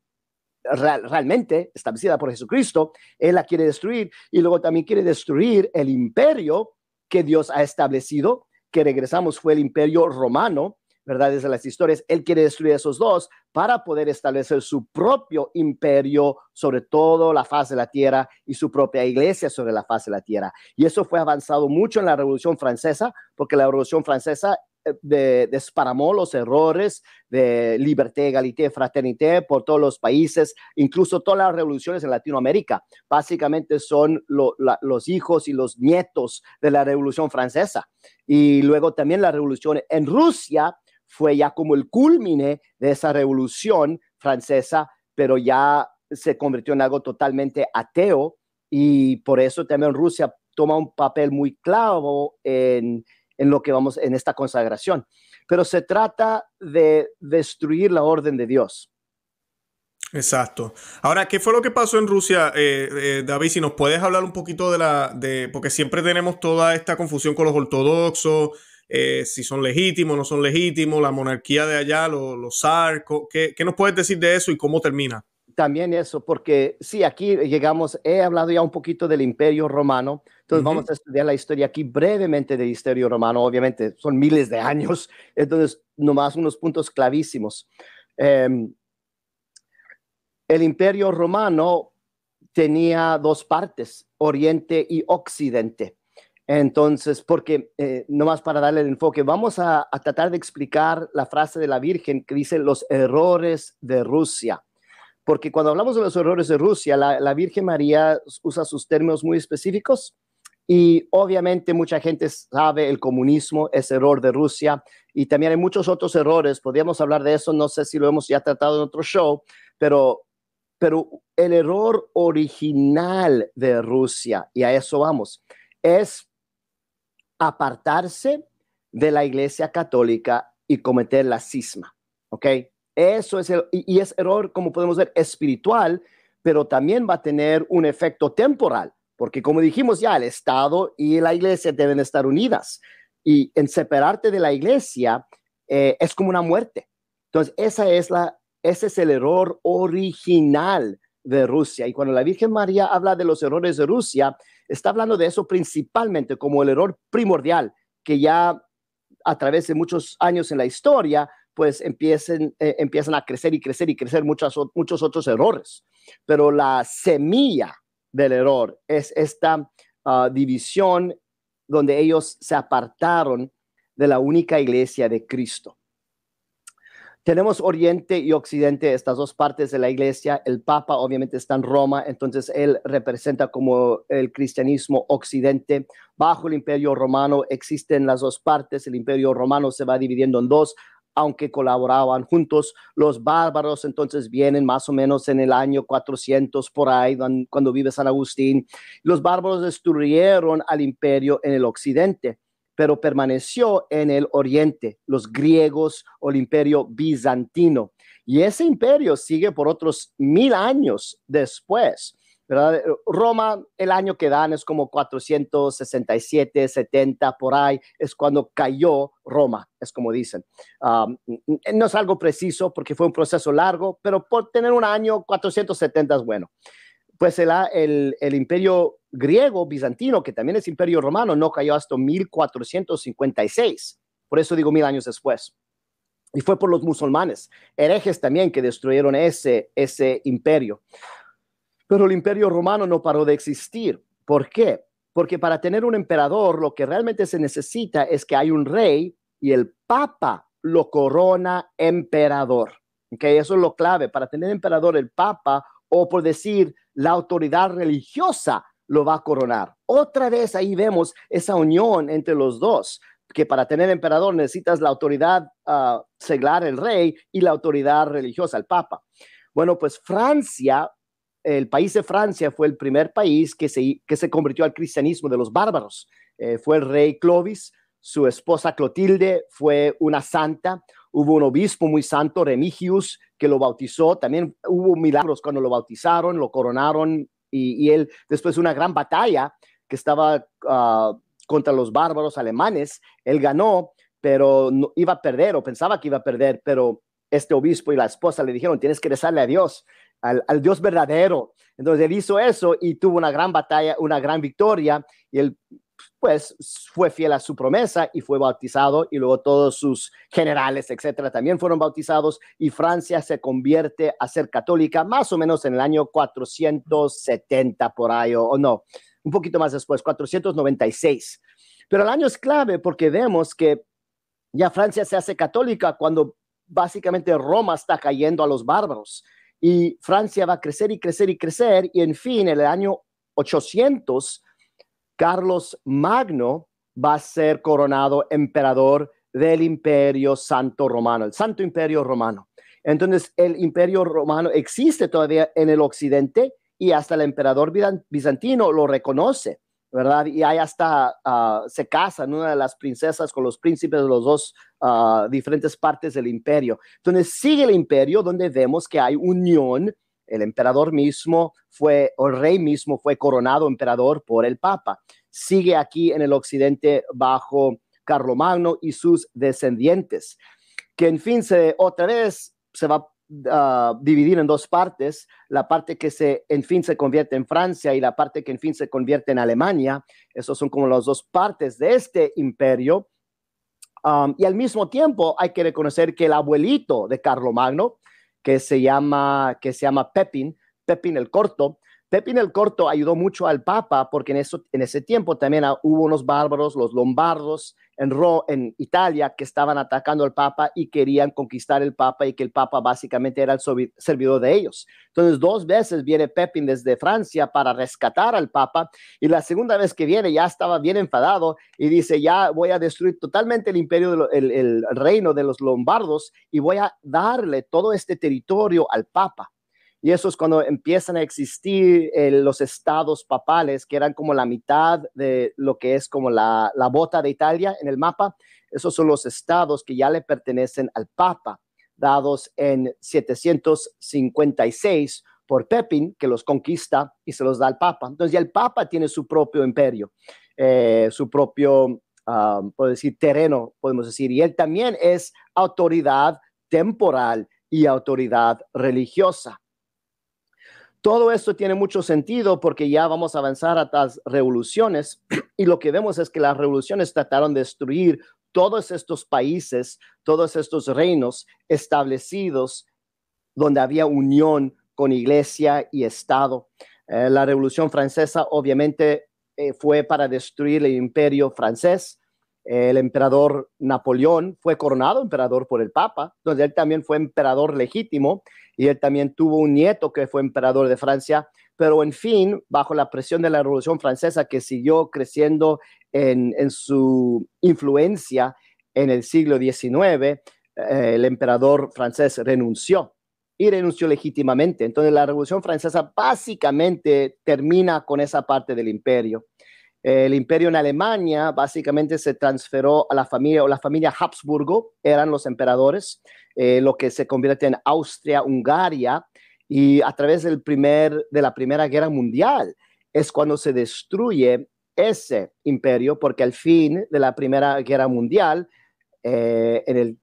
realmente establecida por Jesucristo. Él la quiere destruir, y luego también quiere destruir el imperio que Dios ha establecido, que regresamos fue el Imperio Romano, ¿verdad? Desde las historias, él quiere destruir esos dos para poder establecer su propio imperio sobre toda la faz de la tierra y su propia iglesia sobre la faz de la tierra. Y eso fue avanzado mucho en la Revolución Francesa, porque la Revolución Francesa desparamó los errores de liberté, égalité, fraternité por todos los países, incluso todas las revoluciones en Latinoamérica. Básicamente son los hijos y los nietos de la Revolución Francesa. Y luego también la revolución en Rusia fue ya como el culmine de esa revolución francesa, pero ya se convirtió en algo totalmente ateo, y por eso también Rusia toma un papel muy clave en lo que vamos en esta consagración. Pero se trata de destruir la orden de Dios. Exacto. Ahora, ¿qué fue lo que pasó en Rusia, David? Si nos puedes hablar un poquito porque siempre tenemos toda esta confusión con los ortodoxos, si son legítimos, no son legítimos, la monarquía de allá, los zar, ¿qué nos puedes decir de eso y cómo termina? También eso, porque sí, aquí llegamos, he hablado ya un poquito del Imperio Romano, entonces vamos a estudiar la historia aquí brevemente del Imperio Romano, obviamente son miles de años, entonces nomás unos puntos clavísimos. El Imperio Romano tenía dos partes, Oriente y Occidente. Entonces, porque nomás para darle el enfoque, vamos a tratar de explicar la frase de la Virgen que dice los errores de Rusia. Porque cuando hablamos de los errores de Rusia, la Virgen María usa sus términos muy específicos, y obviamente mucha gente sabe el comunismo es error de Rusia, y también hay muchos otros errores. Podríamos hablar de eso, no sé si lo hemos ya tratado en otro show, pero el error original de Rusia, y a eso vamos, es apartarse de la Iglesia Católica y cometer la cisma, ¿ok? Eso es y es error, como podemos ver, espiritual, pero también va a tener un efecto temporal, porque como dijimos ya, el Estado y la Iglesia deben estar unidas, y en separarte de la Iglesia es como una muerte. Entonces, ese es el error original de Rusia. Y cuando la Virgen María habla de los errores de Rusia, está hablando de eso principalmente como el error primordial, que ya a través de muchos años en la historia, pues empiezan a crecer y crecer y crecer muchos otros errores. Pero la semilla del error es esta división donde ellos se apartaron de la única iglesia de Cristo. Tenemos Oriente y Occidente, estas dos partes de la iglesia. El Papa obviamente está en Roma, entonces él representa como el cristianismo occidente. Bajo el Imperio Romano existen las dos partes. El Imperio Romano se va dividiendo en dos, aunque colaboraban juntos. Los bárbaros entonces vienen más o menos en el año 400 por ahí, cuando vive San Agustín. Los bárbaros destruyeron al imperio en el occidente, pero permaneció en el oriente, los griegos o el imperio bizantino. Y ese imperio sigue por otros 1000 años después, ¿verdad? Roma, el año que dan es como 467, 70, por ahí, es cuando cayó Roma, es como dicen. No es algo preciso porque fue un proceso largo, pero por tener un año, 470 es bueno. Pues el imperio griego bizantino, que también es imperio romano, no cayó hasta 1456. Por eso digo 1000 años después. Y fue por los musulmanes, herejes también, que destruyeron ese imperio. Pero el imperio romano no paró de existir. ¿Por qué? Porque para tener un emperador, lo que realmente se necesita es que hay un rey y el papa lo corona emperador. ¿Okay? Eso es lo clave. Para tener emperador, el papa, o por decir, la autoridad religiosa lo va a coronar. Otra vez ahí vemos esa unión entre los dos, que para tener emperador necesitas la autoridad seglar, el rey, y la autoridad religiosa, el papa. Bueno, pues Francia, el país de Francia fue el primer país que se convirtió al cristianismo de los bárbaros. Fue el rey Clovis, su esposa Clotilde fue una santa. Hubo un obispo muy santo, Remigius, que lo bautizó. También hubo milagros cuando lo bautizaron, lo coronaron, y él, después de una gran batalla que estaba contra los bárbaros alemanes, él ganó, pero no, iba a perder, o pensaba que iba a perder, pero este obispo y la esposa le dijeron, tienes que rezarle a Dios, al Dios verdadero. Entonces él hizo eso y tuvo una gran batalla, una gran victoria, y él pues fue fiel a su promesa y fue bautizado, y luego todos sus generales, etcétera, también fueron bautizados, y Francia se convierte a ser católica más o menos en el año 470 por ahí, o no, un poquito más después, 496. Pero el año es clave porque vemos que ya Francia se hace católica cuando básicamente Roma está cayendo a los bárbaros, y Francia va a crecer y crecer y crecer, y en fin, en el año 800, Carlos Magno va a ser coronado emperador del Imperio Santo Romano, el Santo Imperio Romano. Entonces, el Imperio Romano existe todavía en el occidente, y hasta el emperador bizantino lo reconoce, ¿verdad? Y ahí hasta se casan una de las princesas con los príncipes de los dos diferentes partes del imperio. Entonces, sigue el imperio, donde vemos que hay unión. El emperador mismo o el rey mismo fue coronado emperador por el Papa. Sigue aquí en el occidente bajo Carlomagno y sus descendientes, que en fin otra vez se va a dividir en dos partes: la parte que en fin se convierte en Francia, y la parte que en fin se convierte en Alemania. Esos son como las dos partes de este imperio. Y al mismo tiempo hay que reconocer que el abuelito de Carlomagno, que se llama Pepín el Corto. Pepín el Corto ayudó mucho al Papa, porque en ese tiempo también hubo unos bárbaros, los lombardos, en Italia, que estaban atacando al Papa y querían conquistar el Papa, y que el Papa básicamente era el servidor de ellos. Entonces, 2 veces viene Pepín desde Francia para rescatar al Papa, y la segunda vez que viene ya estaba bien enfadado y dice: ya voy a destruir totalmente el imperio, el reino de los lombardos, y voy a darle todo este territorio al Papa. Y eso es cuando empiezan a existir los estados papales, que eran como la mitad de lo que es como la bota de Italia en el mapa. Esos son los estados que ya le pertenecen al Papa, dados en 756 por Pepín, que los conquista y se los da al Papa. Entonces ya el Papa tiene su propio imperio, su propio, puedo decir, terreno, podemos decir. Y él también es autoridad temporal y autoridad religiosa. Todo esto tiene mucho sentido porque ya vamos a avanzar a las revoluciones, y lo que vemos es que las revoluciones trataron de destruir todos estos países, todos estos reinos establecidos donde había unión con iglesia y Estado. La Revolución Francesa obviamente fue para destruir el imperio francés. El emperador Napoleón fue coronado emperador por el Papa, donde él también fue emperador legítimo, y él también tuvo un nieto que fue emperador de Francia. Pero en fin, bajo la presión de la Revolución Francesa, que siguió creciendo en su influencia en el siglo XIX, el emperador francés renunció, y renunció legítimamente. Entonces la Revolución Francesa básicamente termina con esa parte del imperio. El imperio en Alemania básicamente se transferó a la familia Habsburgo, eran los emperadores, lo que se convierte en Austria-Hungaria, y a través de la Primera Guerra Mundial es cuando se destruye ese imperio, porque al fin de la Primera Guerra Mundial, en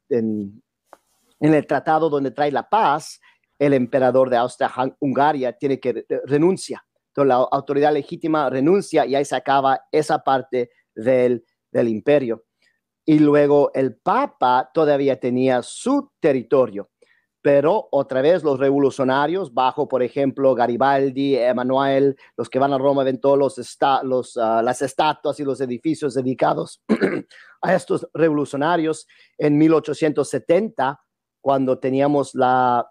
el tratado donde trae la paz, el emperador de Austria-Hungaria tiene que renunciar. Entonces la autoridad legítima renuncia, y ahí se acaba esa parte del imperio. Y luego el Papa todavía tenía su territorio, pero otra vez los revolucionarios, bajo por ejemplo Garibaldi, Emanuel, los que van a Roma, ven todas las estatuas y los edificios dedicados a estos revolucionarios. En 1870, cuando teníamos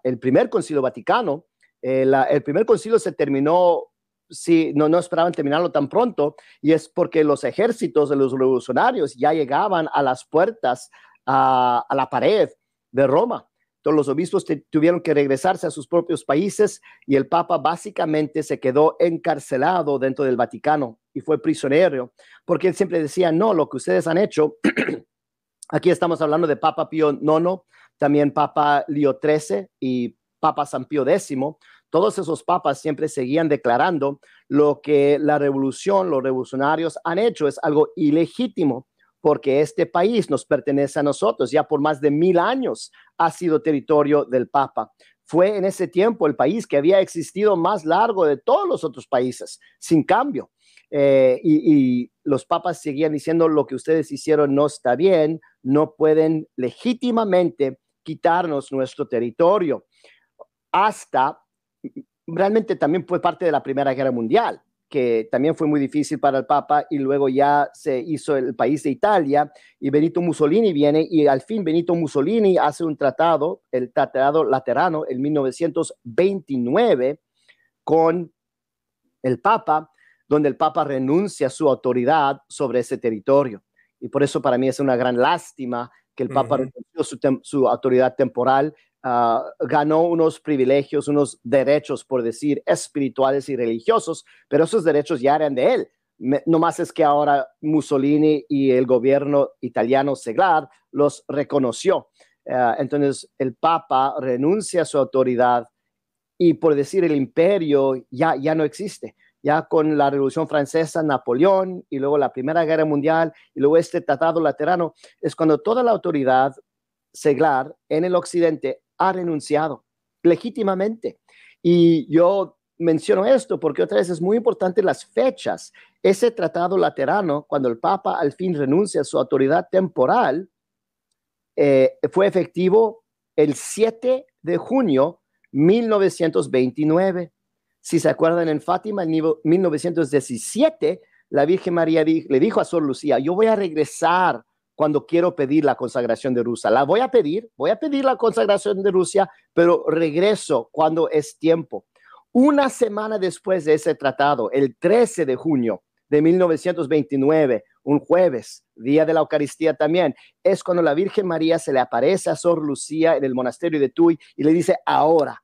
el primer concilio vaticano, el primer concilio se terminó. Sí, no esperaban terminarlo tan pronto, y es porque los ejércitos de los revolucionarios ya llegaban a las puertas, a la pared de Roma. Entonces los obispos tuvieron que regresarse a sus propios países, y el Papa básicamente se quedó encarcelado dentro del Vaticano y fue prisionero, porque él siempre decía: no, lo que ustedes han hecho, aquí estamos hablando de Papa Pío IX, también Papa Lío XIII y Papa San Pío X. Todos esos papas siempre seguían declarando: lo que la revolución, los revolucionarios han hecho es algo ilegítimo, porque este país nos pertenece a nosotros. Ya por más de 1000 años ha sido territorio del Papa. Fue en ese tiempo el país que había existido más largo de todos los otros países, sin cambio. y los papas seguían diciendo lo que ustedes hicieron no está bien, no pueden legítimamente quitarnos nuestro territorio. Hasta, realmente también fue parte de la Primera Guerra Mundial, que también fue muy difícil para el Papa, y luego ya se hizo el país de Italia, y Benito Mussolini viene, y al fin Benito Mussolini hace un tratado, el Tratado Laterano, en 1929, con el Papa, donde el Papa renuncia a su autoridad sobre ese territorio. Y por eso para mí es una gran lástima que el Papa renunció su autoridad temporal, ganó unos privilegios, unos derechos, por decir, espirituales y religiosos, pero esos derechos ya eran de él. No más es que ahora Mussolini y el gobierno italiano seglar los reconoció. Entonces el Papa renuncia a su autoridad y, por decir, el imperio ya no existe. Ya con la Revolución Francesa, Napoleón, y luego la Primera Guerra Mundial, y luego este Tratado Laterano, es cuando toda la autoridad seglar en el occidente ha renunciado legítimamente. Y yo menciono esto porque otra vez es muy importante las fechas. Ese Tratado Laterano, cuando el Papa al fin renuncia a su autoridad temporal, fue efectivo el 7 de junio 1929. Si se acuerdan, en Fátima, en 1917, la Virgen María le dijo a Sor Lucía: yo voy a regresar cuando quiero pedir la consagración de Rusia. La voy a pedir la consagración de Rusia, pero regreso cuando es tiempo. Una semana después de ese tratado, el 13 de junio de 1929, un jueves, día de la Eucaristía también, es cuando la Virgen María se le aparece a Sor Lucía en el monasterio de Tuy y le dice: ahora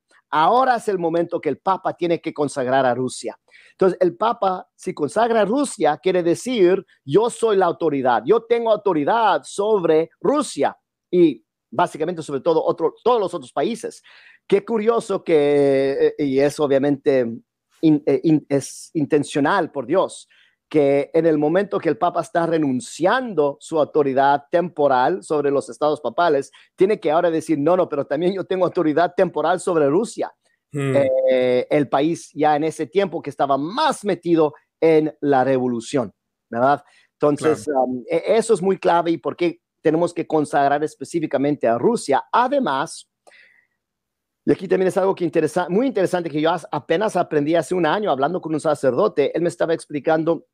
es el momento que el Papa tiene que consagrar a Rusia. Entonces, el Papa, si consagra a Rusia, quiere decir: yo soy la autoridad, yo tengo autoridad sobre Rusia y básicamente sobre todos los otros países. Qué curioso que, y es obviamente es intencional por Dios, que en el momento que el Papa está renunciando su autoridad temporal sobre los estados papales, tiene que ahora decir: no, pero también yo tengo autoridad temporal sobre Rusia. El país ya en ese tiempo que estaba más metido en la revolución, ¿verdad? Entonces, claro, eso es muy clave, y por qué tenemos que consagrar específicamente a Rusia. Además, y aquí también es algo que muy interesante, que yo apenas aprendí hace un año hablando con un sacerdote. Él me estaba explicando,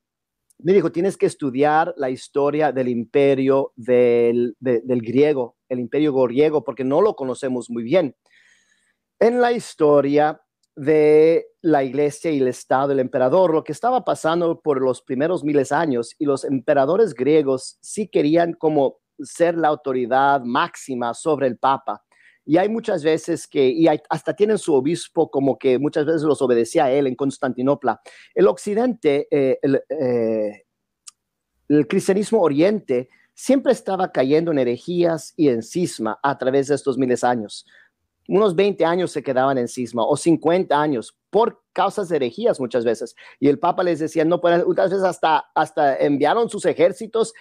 me dijo: tienes que estudiar la historia del imperio del griego, el imperio griego, porque no lo conocemos muy bien. En la historia de la iglesia y el estado del emperador, lo que estaba pasando por los primeros miles de años, y los emperadores griegos sí querían como ser la autoridad máxima sobre el papa. Y hay muchas veces hasta tienen su obispo, como que muchas veces los obedecía a él en Constantinopla. El occidente, el cristianismo oriente, siempre estaba cayendo en herejías y en cisma a través de estos miles de años. Unos 20 años se quedaban en cisma, o 50 años, por causas de herejías muchas veces. Y el Papa les decía: no, pues, muchas veces hasta enviaron sus ejércitos,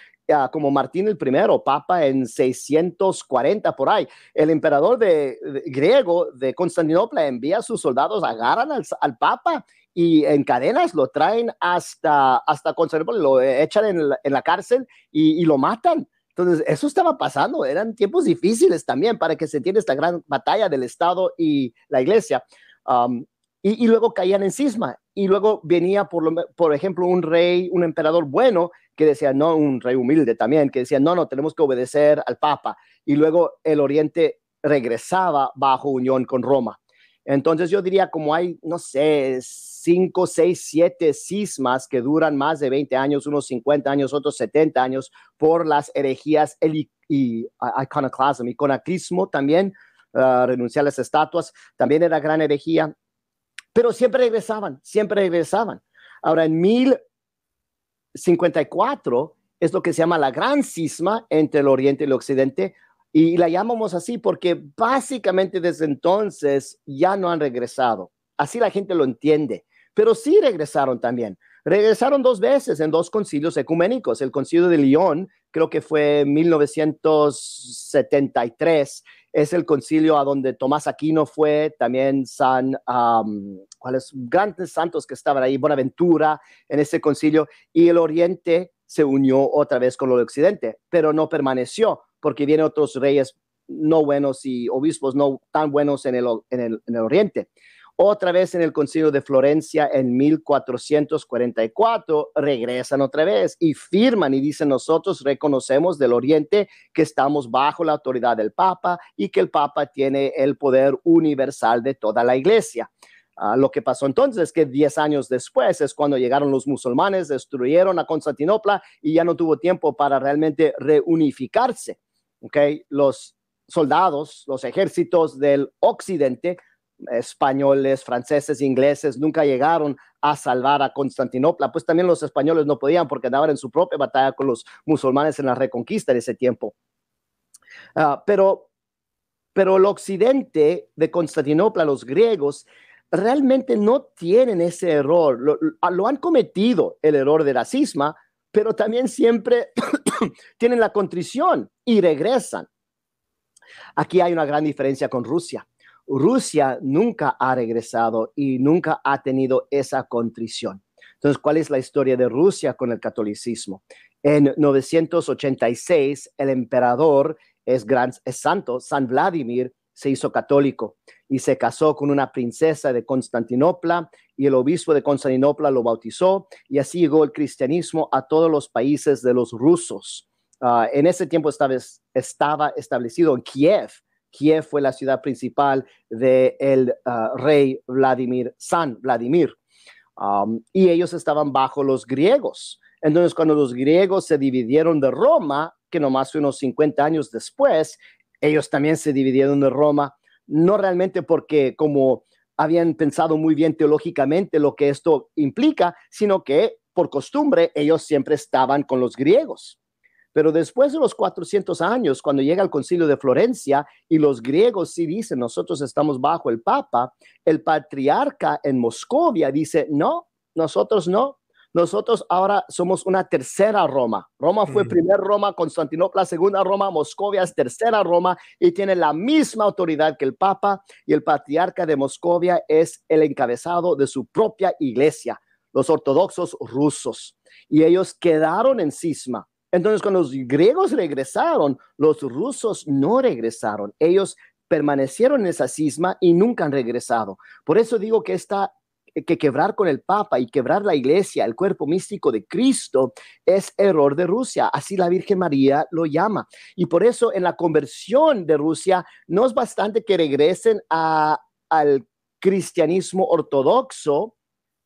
como Martín el I, Papa en 640 por ahí. El emperador griego de Constantinopla envía a sus soldados, agarran al Papa y en cadenas lo traen hasta Constantinopla, lo echan en la cárcel y lo matan. Entonces, eso estaba pasando. Eran tiempos difíciles también, para que se entienda esta gran batalla del Estado y la iglesia. Y luego caían en cisma. Y luego venía, por ejemplo, un emperador bueno, que decía, no, un rey humilde también, que decía: no, tenemos que obedecer al Papa. Y luego el Oriente regresaba bajo unión con Roma. Entonces yo diría, como hay, no sé, 5, 6, 7 cismas que duran más de 20 años, unos 50 años, otros 70 años, por las herejías y iconoclasmo también, renunciar a las estatuas, también era gran herejía, pero siempre regresaban. Ahora, en 1054 es lo que se llama la gran cisma entre el Oriente y el Occidente, y la llamamos así porque básicamente desde entonces ya no han regresado. Así la gente lo entiende, pero sí regresaron también. Regresaron 2 veces en 2 concilios ecuménicos. El concilio de Lyon, creo que fue 1973, es el concilio a donde Tomás Aquino fue, también cuáles grandes santos que estaban ahí, Buenaventura en ese concilio, y el Oriente se unió otra vez con el Occidente, pero no permaneció, porque vienen otros reyes no buenos y obispos no tan buenos en el Oriente. Otra vez en el concilio de Florencia en 1444 regresan otra vez y firman y dicen: nosotros reconocemos del Oriente que estamos bajo la autoridad del Papa y que el Papa tiene el poder universal de toda la iglesia. Lo que pasó entonces es que 10 años después es cuando llegaron los musulmanes, destruyeron a Constantinopla y ya no tuvo tiempo para realmente reunificarse. ¿Okay? Los soldados, los ejércitos del occidente, españoles, franceses, ingleses, nunca llegaron a salvar a Constantinopla. Pues también los españoles no podían porque andaban en su propia batalla con los musulmanes en la reconquista de ese tiempo. Pero el occidente de Constantinopla, los griegos, realmente no tienen ese error. Lo han cometido, el error de la cisma, pero también siempre tienen la contrición y regresan. Aquí hay una gran diferencia con Rusia. Rusia nunca ha regresado y nunca ha tenido esa contrición. Entonces, ¿cuál es la historia de Rusia con el catolicismo? En 986, el emperador es santo, San Vladimir, se hizo católico y se casó con una princesa de Constantinopla, y el obispo de Constantinopla lo bautizó, y así llegó el cristianismo a todos los países de los rusos. En ese tiempo estaba establecido en Kiev. Kiev fue la ciudad principal del rey Vladimir, San Vladimir, y ellos estaban bajo los griegos. Entonces, cuando los griegos se dividieron de Roma, que nomás fue unos 50 años después, ellos también se dividieron de Roma, no realmente porque como habían pensado muy bien teológicamente lo que esto implica, sino que por costumbre ellos siempre estaban con los griegos. Pero después de los 400 años, cuando llega el concilio de Florencia y los griegos sí dicen: nosotros estamos bajo el Papa, el patriarca en Moscovia dice: no, nosotros no. Nosotros ahora somos una tercera Roma. Roma fue primer Roma, Constantinopla segunda Roma, Moscovia es tercera Roma y tiene la misma autoridad que el Papa, y el patriarca de Moscovia es el encabezado de su propia iglesia, los ortodoxos rusos, y ellos quedaron en cisma. Entonces, cuando los griegos regresaron, los rusos no regresaron. Ellos permanecieron en esa cisma y nunca han regresado. Por eso digo que quebrar con el Papa y quebrar la iglesia, el cuerpo místico de Cristo, es error de Rusia. Así la Virgen María lo llama. Y por eso en la conversión de Rusia no es bastante que regresen al cristianismo ortodoxo,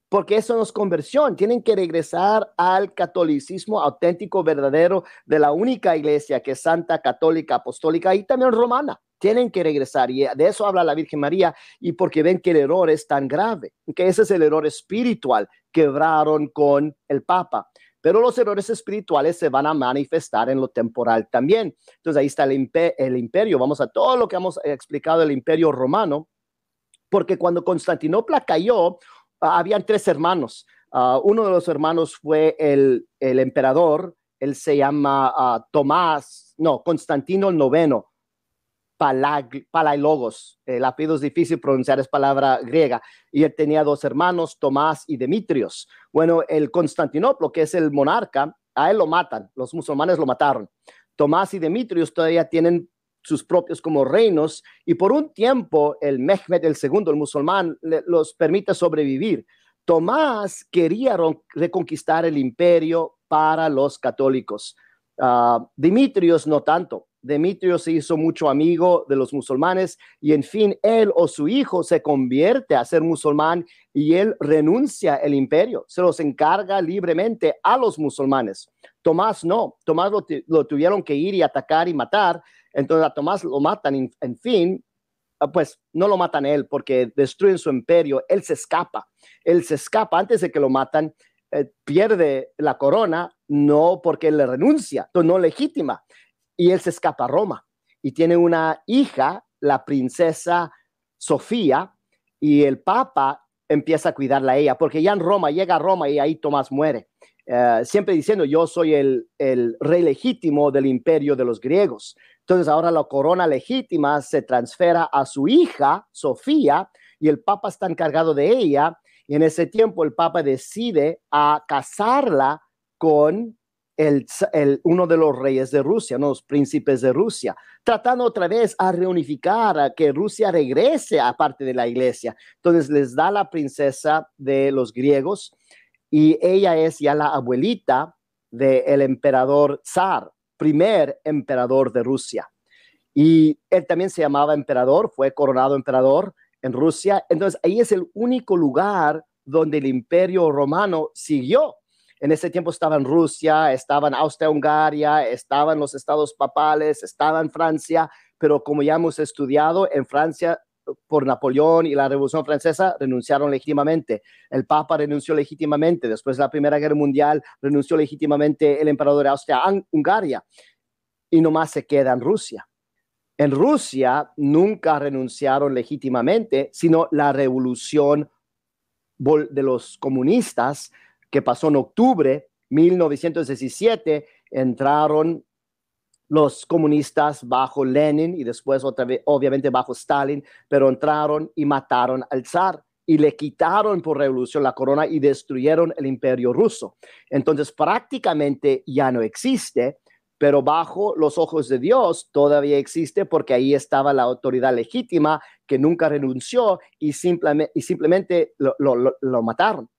porque eso no es conversión. Tienen que regresar al catolicismo auténtico, verdadero, de la única iglesia que es santa, católica, apostólica y también romana. Tienen que regresar, y de eso habla la Virgen María, y porque ven que el error es tan grave, que ese es el error espiritual. Quebraron con el Papa, pero los errores espirituales se van a manifestar en lo temporal también. Entonces ahí está el imperio. Vamos a todo lo que hemos explicado del imperio romano, porque cuando Constantinopla cayó, habían 3 hermanos. Uno de los hermanos fue el emperador. Él se llama Constantino el noveno, Palaiologos. El apellido es difícil pronunciar, es palabra griega. Y él tenía 2 hermanos, Tomás y Demetrios. Bueno, el Constantinopla, que es el monarca, a él lo matan. Los musulmanes lo mataron. Tomás y Demetrios todavía tienen sus propios como reinos, y por un tiempo el Mehmed el segundo, el musulmán, los permite sobrevivir. Tomás quería reconquistar el imperio para los católicos. Demetrios no tanto. Demetrios se hizo mucho amigo de los musulmanes, y en fin, él o su hijo se convierte a ser musulmán, y él renuncia el imperio, se los encarga libremente a los musulmanes. Tomás no. Tomás lo tuvieron que ir y atacar y matar. Entonces a Tomás lo matan, en fin, pues no lo matan a él porque destruyen su imperio. Él se escapa antes de que lo matan. Pierde la corona, no porque él le renuncia, entonces no legítima, y él se escapa a Roma y tiene una hija, la princesa Sofía, y el Papa empieza a cuidarla a ella, porque ya en Roma, llega a Roma y ahí Tomás muere. Siempre diciendo: yo soy el rey legítimo del imperio de los griegos. Entonces ahora la corona legítima se transfiere a su hija, Sofía, y el Papa está encargado de ella, y en ese tiempo el Papa decide a casarla con uno de los reyes de Rusia, ¿no? Los príncipes de Rusia, tratando otra vez a reunificar, a que Rusia regrese a parte de la iglesia. Entonces les da la princesa de los griegos y ella es ya la abuelita del emperador zar, primer emperador de Rusia. Y él también se llamaba emperador, fue coronado emperador en Rusia. Entonces ahí es el único lugar donde el imperio romano siguió. En ese tiempo estaba en Rusia, estaba en Austria-Hungaria, estaban los estados papales, estaba en Francia, pero como ya hemos estudiado, en Francia por Napoleón y la Revolución Francesa renunciaron legítimamente. El Papa renunció legítimamente. Después de la Primera Guerra Mundial renunció legítimamente el emperador de Austria-Hungaria y nomás se queda en Rusia. En Rusia nunca renunciaron legítimamente, sino la revolución de los comunistas que pasó en octubre 1917, entraron los comunistas bajo Lenin y después otra vez, obviamente bajo Stalin, pero entraron y mataron al zar y le quitaron por revolución la corona y destruyeron el imperio ruso. Entonces prácticamente ya no existe, pero bajo los ojos de Dios todavía existe porque ahí estaba la autoridad legítima que nunca renunció y simplemente lo mataron.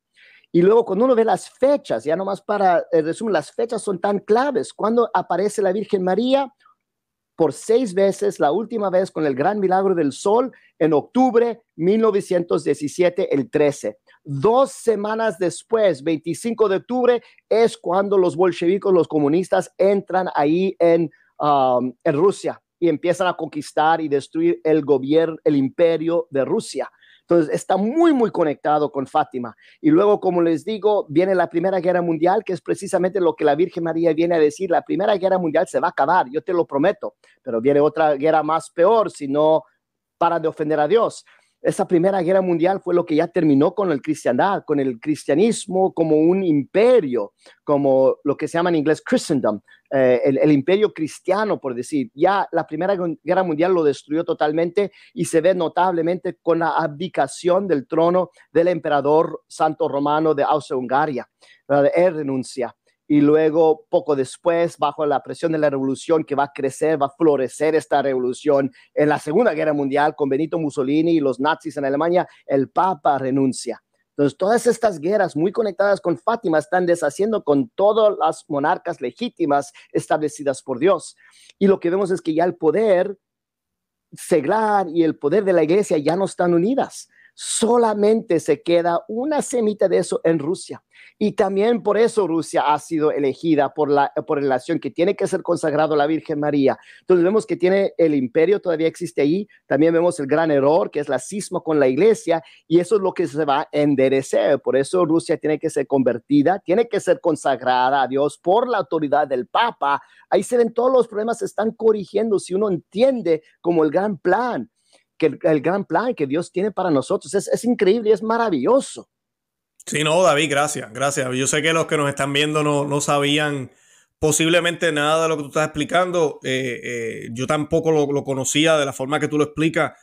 Y luego cuando uno ve las fechas, ya nomás para resumir, las fechas son tan claves. Cuando aparece la Virgen María por 6 veces, la última vez con el gran milagro del sol en octubre 1917, el 13. 2 semanas después, 25 de octubre, es cuando los bolcheviques, los comunistas, entran ahí en Rusia y empiezan a conquistar y destruir el gobierno, el imperio de Rusia. Entonces está muy, muy conectado con Fátima. Y luego, como les digo, viene la Primera Guerra Mundial, que es precisamente lo que la Virgen María viene a decir. La Primera Guerra Mundial se va a acabar, yo te lo prometo, pero viene otra guerra más peor si no para de ofender a Dios. Esa Primera Guerra Mundial fue lo que ya terminó con el cristiandad, con el cristianismo como un imperio, como lo que se llama en inglés Christendom, el imperio cristiano, por decir. Ya la Primera Guerra Mundial lo destruyó totalmente y se ve notablemente con la abdicación del trono del emperador santo romano de Austria-Hungaria. Él renuncia. Y luego, poco después, bajo la presión de la revolución que va a crecer, va a florecer esta revolución, en la Segunda Guerra Mundial, con Benito Mussolini y los nazis en Alemania, el Papa renuncia. Entonces, todas estas guerras muy conectadas con Fátima están deshaciendo con todas las monarcas legítimas establecidas por Dios. Y lo que vemos es que ya el poder seglar y el poder de la iglesia ya no están unidas. Solamente se queda una semita de eso en Rusia. Y también por eso Rusia ha sido elegida por la nación que tiene que ser consagrado a la Virgen María. Entonces vemos que tiene el imperio, todavía existe ahí. También vemos el gran error, que es la cisma con la iglesia, y eso es lo que se va a enderecer. Por eso Rusia tiene que ser convertida, tiene que ser consagrada a Dios por la autoridad del Papa. Ahí se ven todos los problemas, se están corrigiendo si uno entiende como el gran plan que Dios tiene para nosotros. Es increíble, es maravilloso. Sí, no, David, gracias, gracias. Yo sé que los que nos están viendo no sabían posiblemente nada de lo que tú estás explicando. Yo tampoco lo conocía de la forma que tú lo explicas.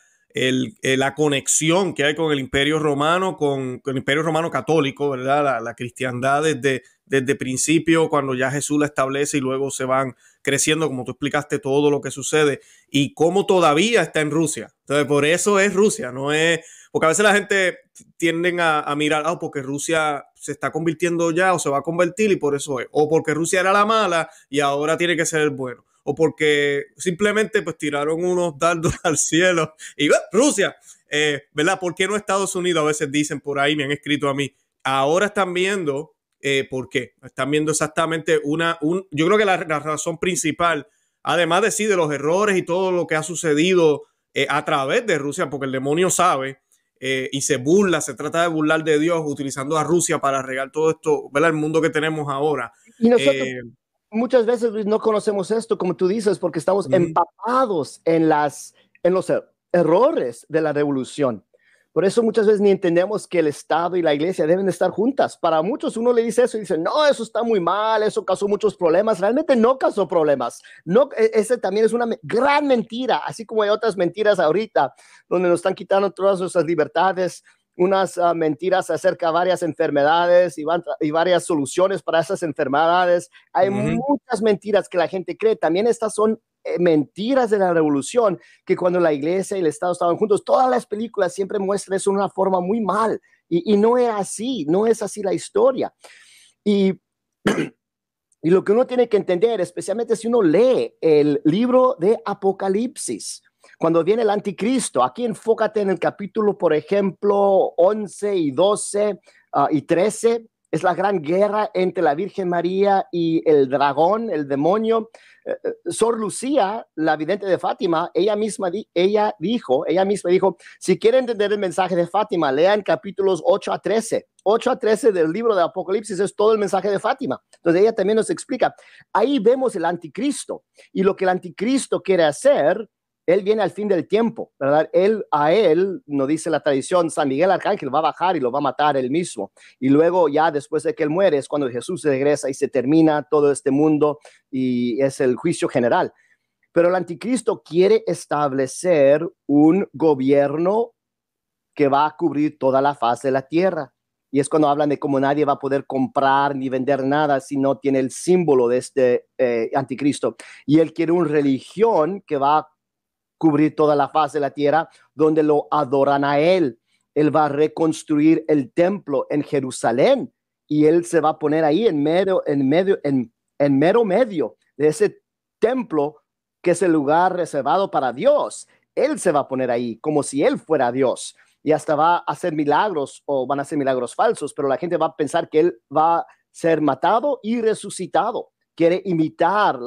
La conexión que hay con el Imperio Romano, con el Imperio Romano católico, ¿verdad? La cristiandad desde principio, cuando ya Jesús la establece y luego se van creciendo, como tú explicaste, todo lo que sucede y cómo todavía está en Rusia. Entonces, por eso es Rusia, no es... Porque a veces la gente tienden a mirar, porque Rusia se está convirtiendo ya o se va a convertir y por eso es. O porque Rusia era la mala y ahora tiene que ser el bueno. O porque simplemente pues tiraron unos dardos al cielo y Rusia, ¿verdad? ¿Por qué no Estados Unidos? A veces dicen por ahí, me han escrito a mí. Ahora están viendo por qué. Están viendo exactamente yo creo que la razón principal, además de sí, de los errores y todo lo que ha sucedido a través de Rusia, porque el demonio sabe y se trata de burlar de Dios utilizando a Rusia para regar todo esto, ¿verdad? El mundo que tenemos ahora. Y nosotros muchas veces, Luis, no conocemos esto, como tú dices, porque estamos empapados en los errores de la revolución. Por eso muchas veces ni entendemos que el Estado y la iglesia deben estar juntas. Para muchos uno le dice eso y dice, no, eso está muy mal, eso causó muchos problemas. Realmente no causó problemas. No, ese también es una gran mentira, así como hay otras mentiras ahorita, donde nos están quitando todas nuestras libertades, unas mentiras acerca de varias enfermedades y varias soluciones para esas enfermedades. Hay muchas mentiras que la gente cree. También estas son mentiras de la revolución, que cuando la iglesia y el Estado estaban juntos, todas las películas siempre muestran eso de una forma muy mal, y no es así, no es así la historia. Y lo que uno tiene que entender, especialmente si uno lee el libro de Apocalipsis, cuando viene el anticristo, aquí enfócate en el capítulo, por ejemplo, 11 y 12 y 13, es la gran guerra entre la Virgen María y el dragón, el demonio. Sor Lucía, la vidente de Fátima, ella misma dijo, si quieren entender el mensaje de Fátima, lean capítulos 8 a 13. 8 a 13 del libro de Apocalipsis es todo el mensaje de Fátima. Entonces ella también nos explica. Ahí vemos el anticristo, y lo que el anticristo quiere hacer. Él viene al fin del tiempo, ¿verdad? A él, nos dice la tradición, San Miguel Arcángel va a bajar y lo va a matar él mismo. Y luego ya después de que él muere es cuando Jesús regresa y se termina todo este mundo y es el juicio general. Pero el anticristo quiere establecer un gobierno que va a cubrir toda la faz de la tierra. Y es cuando hablan de cómo nadie va a poder comprar ni vender nada si no tiene el símbolo de este anticristo. Y él quiere una religión que va a cubrir toda la faz de la tierra, donde lo adoran a él. Él va a reconstruir el templo en Jerusalén, y él se va a poner ahí en mero medio de ese templo, que es el lugar reservado para Dios. Él se va a poner ahí como si él fuera Dios, y hasta va a hacer milagros, o van a ser milagros falsos, pero la gente va a pensar que él va a ser matado y resucitado. Quiere imitar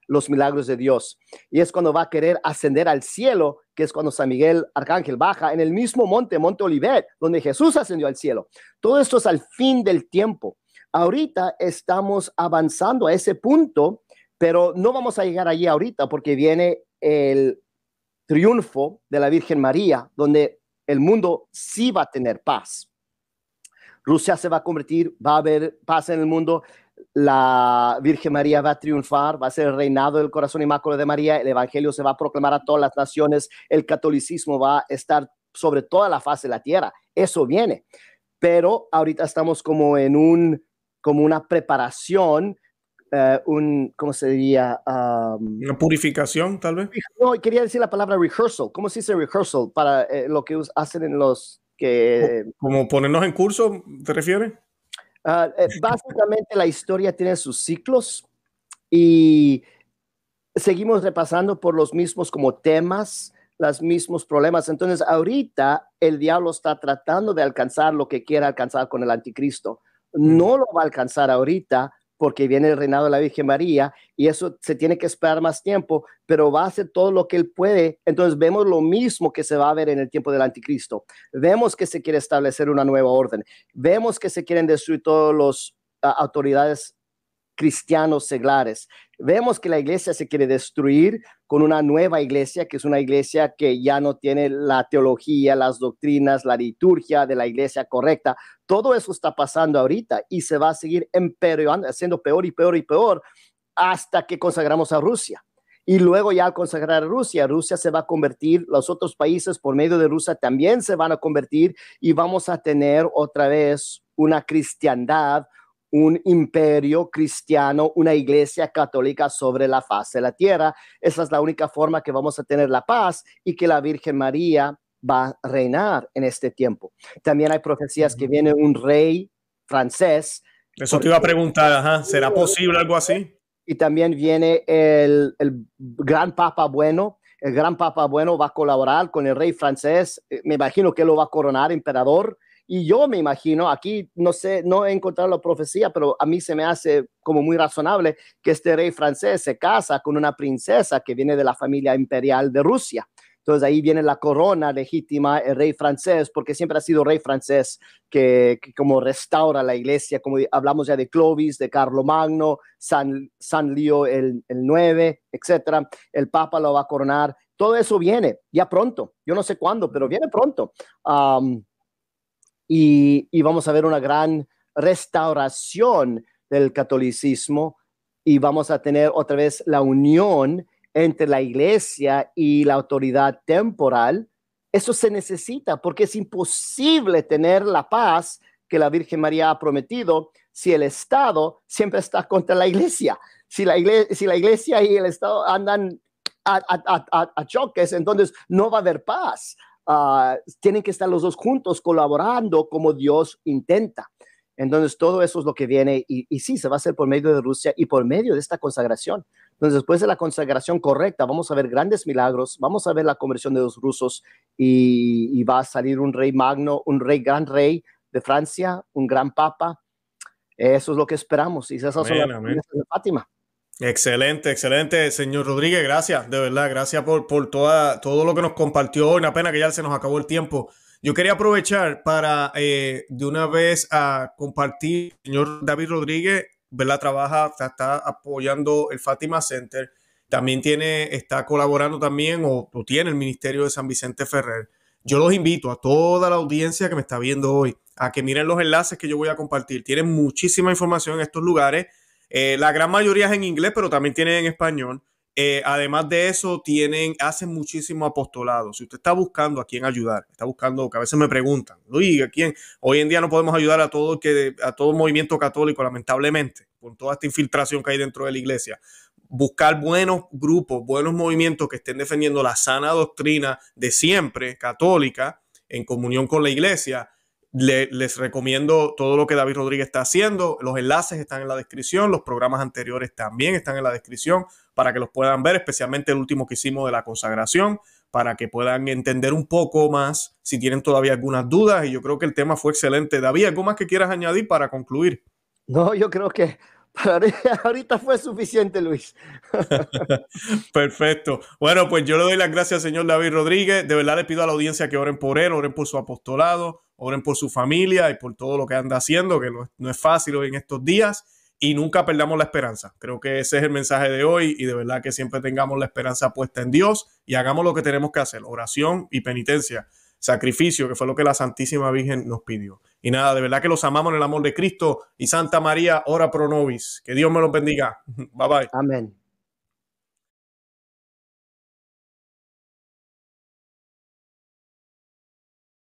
los milagros de Dios, y es cuando va a querer ascender al cielo, que es cuando San Miguel Arcángel baja en el mismo monte Olivet, donde Jesús ascendió al cielo. Todo esto es al fin del tiempo. Ahorita estamos avanzando a ese punto, pero no vamos a llegar allí ahorita, porque viene el triunfo de la Virgen María, donde el mundo sí va a tener paz. Rusia se va a convertir, va a haber paz en el mundo. La Virgen María va a triunfar, va a ser el reinado del corazón inmaculado de María, el evangelio se va a proclamar a todas las naciones, el catolicismo va a estar sobre toda la faz de la tierra. Eso viene, pero ahorita estamos como en una preparación, ¿cómo se diría? Una purificación, tal vez. No, quería decir la palabra rehearsal. ¿Cómo se dice rehearsal para lo que hacen en los que... ¿Como ponernos en curso, te refieres? Básicamente la historia tiene sus ciclos, y seguimos repasando por los mismos como temas, los mismos problemas. Entonces ahorita el diablo está tratando de alcanzar lo que quiera alcanzar con el anticristo. No lo va a alcanzar ahorita, porque viene el reinado de la Virgen María, y eso se tiene que esperar más tiempo, pero va a hacer todo lo que él puede. Entonces vemos lo mismo que se va a ver en el tiempo del anticristo. Vemos que se quiere establecer una nueva orden. Vemos que se quieren destruir todas las autoridades cristianos seglares. Vemos que la iglesia se quiere destruir con una nueva iglesia, que es una iglesia que ya no tiene la teología, las doctrinas, la liturgia de la iglesia correcta. Todo eso está pasando ahorita, y se va a seguir empeorando, haciendo peor y peor y peor, hasta que consagramos a Rusia. Y luego, ya al consagrar a Rusia, Rusia se va a convertir, los otros países por medio de Rusia también se van a convertir, y vamos a tener otra vez una cristiandad, un imperio cristiano, una iglesia católica sobre la faz de la tierra. Esa es la única forma que vamos a tener la paz, y que la Virgen María va a reinar en este tiempo. También hay profecías que viene un rey francés. Eso te iba a preguntar, ajá, ¿será posible algo así? Y también viene el gran Papa Bueno. El gran Papa Bueno va a colaborar con el rey francés. Me imagino que lo va a coronar emperador. Y yo me imagino, aquí no sé, no he encontrado la profecía, pero a mí se me hace como muy razonable que este rey francés se casa con una princesa que viene de la familia imperial de Rusia. Entonces ahí viene la corona legítima, el rey francés, porque siempre ha sido rey francés que como restaura la iglesia, como hablamos ya de Clovis, de Carlomagno, San Leo el 9, etcétera. El Papa lo va a coronar, todo eso viene ya pronto. Yo no sé cuándo, pero viene pronto. Y vamos a ver una gran restauración del catolicismo y vamos a tener otra vez la unión entre la iglesia y la autoridad temporal. Eso se necesita porque es imposible tener la paz que la Virgen María ha prometido si el Estado siempre está contra la iglesia. Si la iglesia y el Estado andan a choques, entonces no va a haber paz. Tienen que estar los dos juntos colaborando como Dios intenta. Entonces todo eso es lo que viene y sí, se va a hacer por medio de Rusia y por medio de esta consagración. Entonces después de la consagración correcta vamos a ver grandes milagros, vamos a ver la conversión de los rusos y va a salir un rey magno, gran rey de Francia, un gran papa. Eso es lo que esperamos y esas son las promesas de Fátima. Excelente, excelente, señor Rodríguez, gracias, de verdad, gracias por todo lo que nos compartió hoy. Una pena que ya se nos acabó el tiempo. Yo quería aprovechar para de una vez a compartir, el señor David Rodríguez, ¿verdad? Está apoyando el Fátima Center, también está colaborando también o tiene el Ministerio de San Vicente Ferrer. Yo los invito a toda la audiencia que me está viendo hoy a que miren los enlaces que yo voy a compartir. Tienen muchísima información en estos lugares. La gran mayoría es en inglés, pero también tienen en español. Además de eso, hacen muchísimo apostolado. Si usted está buscando a quién ayudar, está buscando, que a veces me preguntan, Luis, ¿a quién? Hoy en día no podemos ayudar a todo movimiento católico, lamentablemente, por toda esta infiltración que hay dentro de la iglesia. Buscar buenos grupos, buenos movimientos que estén defendiendo la sana doctrina de siempre, católica, en comunión con la iglesia. Les recomiendo todo lo que David Rodríguez está haciendo. Los enlaces están en la descripción. Los programas anteriores también están en la descripción para que los puedan ver, especialmente el último que hicimos de la consagración, para que puedan entender un poco más si tienen todavía algunas dudas. Y yo creo que el tema fue excelente. David, ¿algo más que quieras añadir para concluir? No, yo creo que ahorita fue suficiente, Luis. Perfecto. Bueno, pues yo le doy las gracias al señor David Rodríguez. De verdad le pido a la audiencia que oren por él, oren por su apostolado, oren por su familia y por todo lo que anda haciendo, que no es fácil hoy en estos días. Y nunca perdamos la esperanza. Creo que ese es el mensaje de hoy y de verdad que siempre tengamos la esperanza puesta en Dios y hagamos lo que tenemos que hacer, oración y penitencia, sacrificio, que fue lo que la Santísima Virgen nos pidió. Y nada, de verdad que los amamos en el amor de Cristo y Santa María, ora pro nobis. Que Dios me los bendiga. Bye bye. Amén.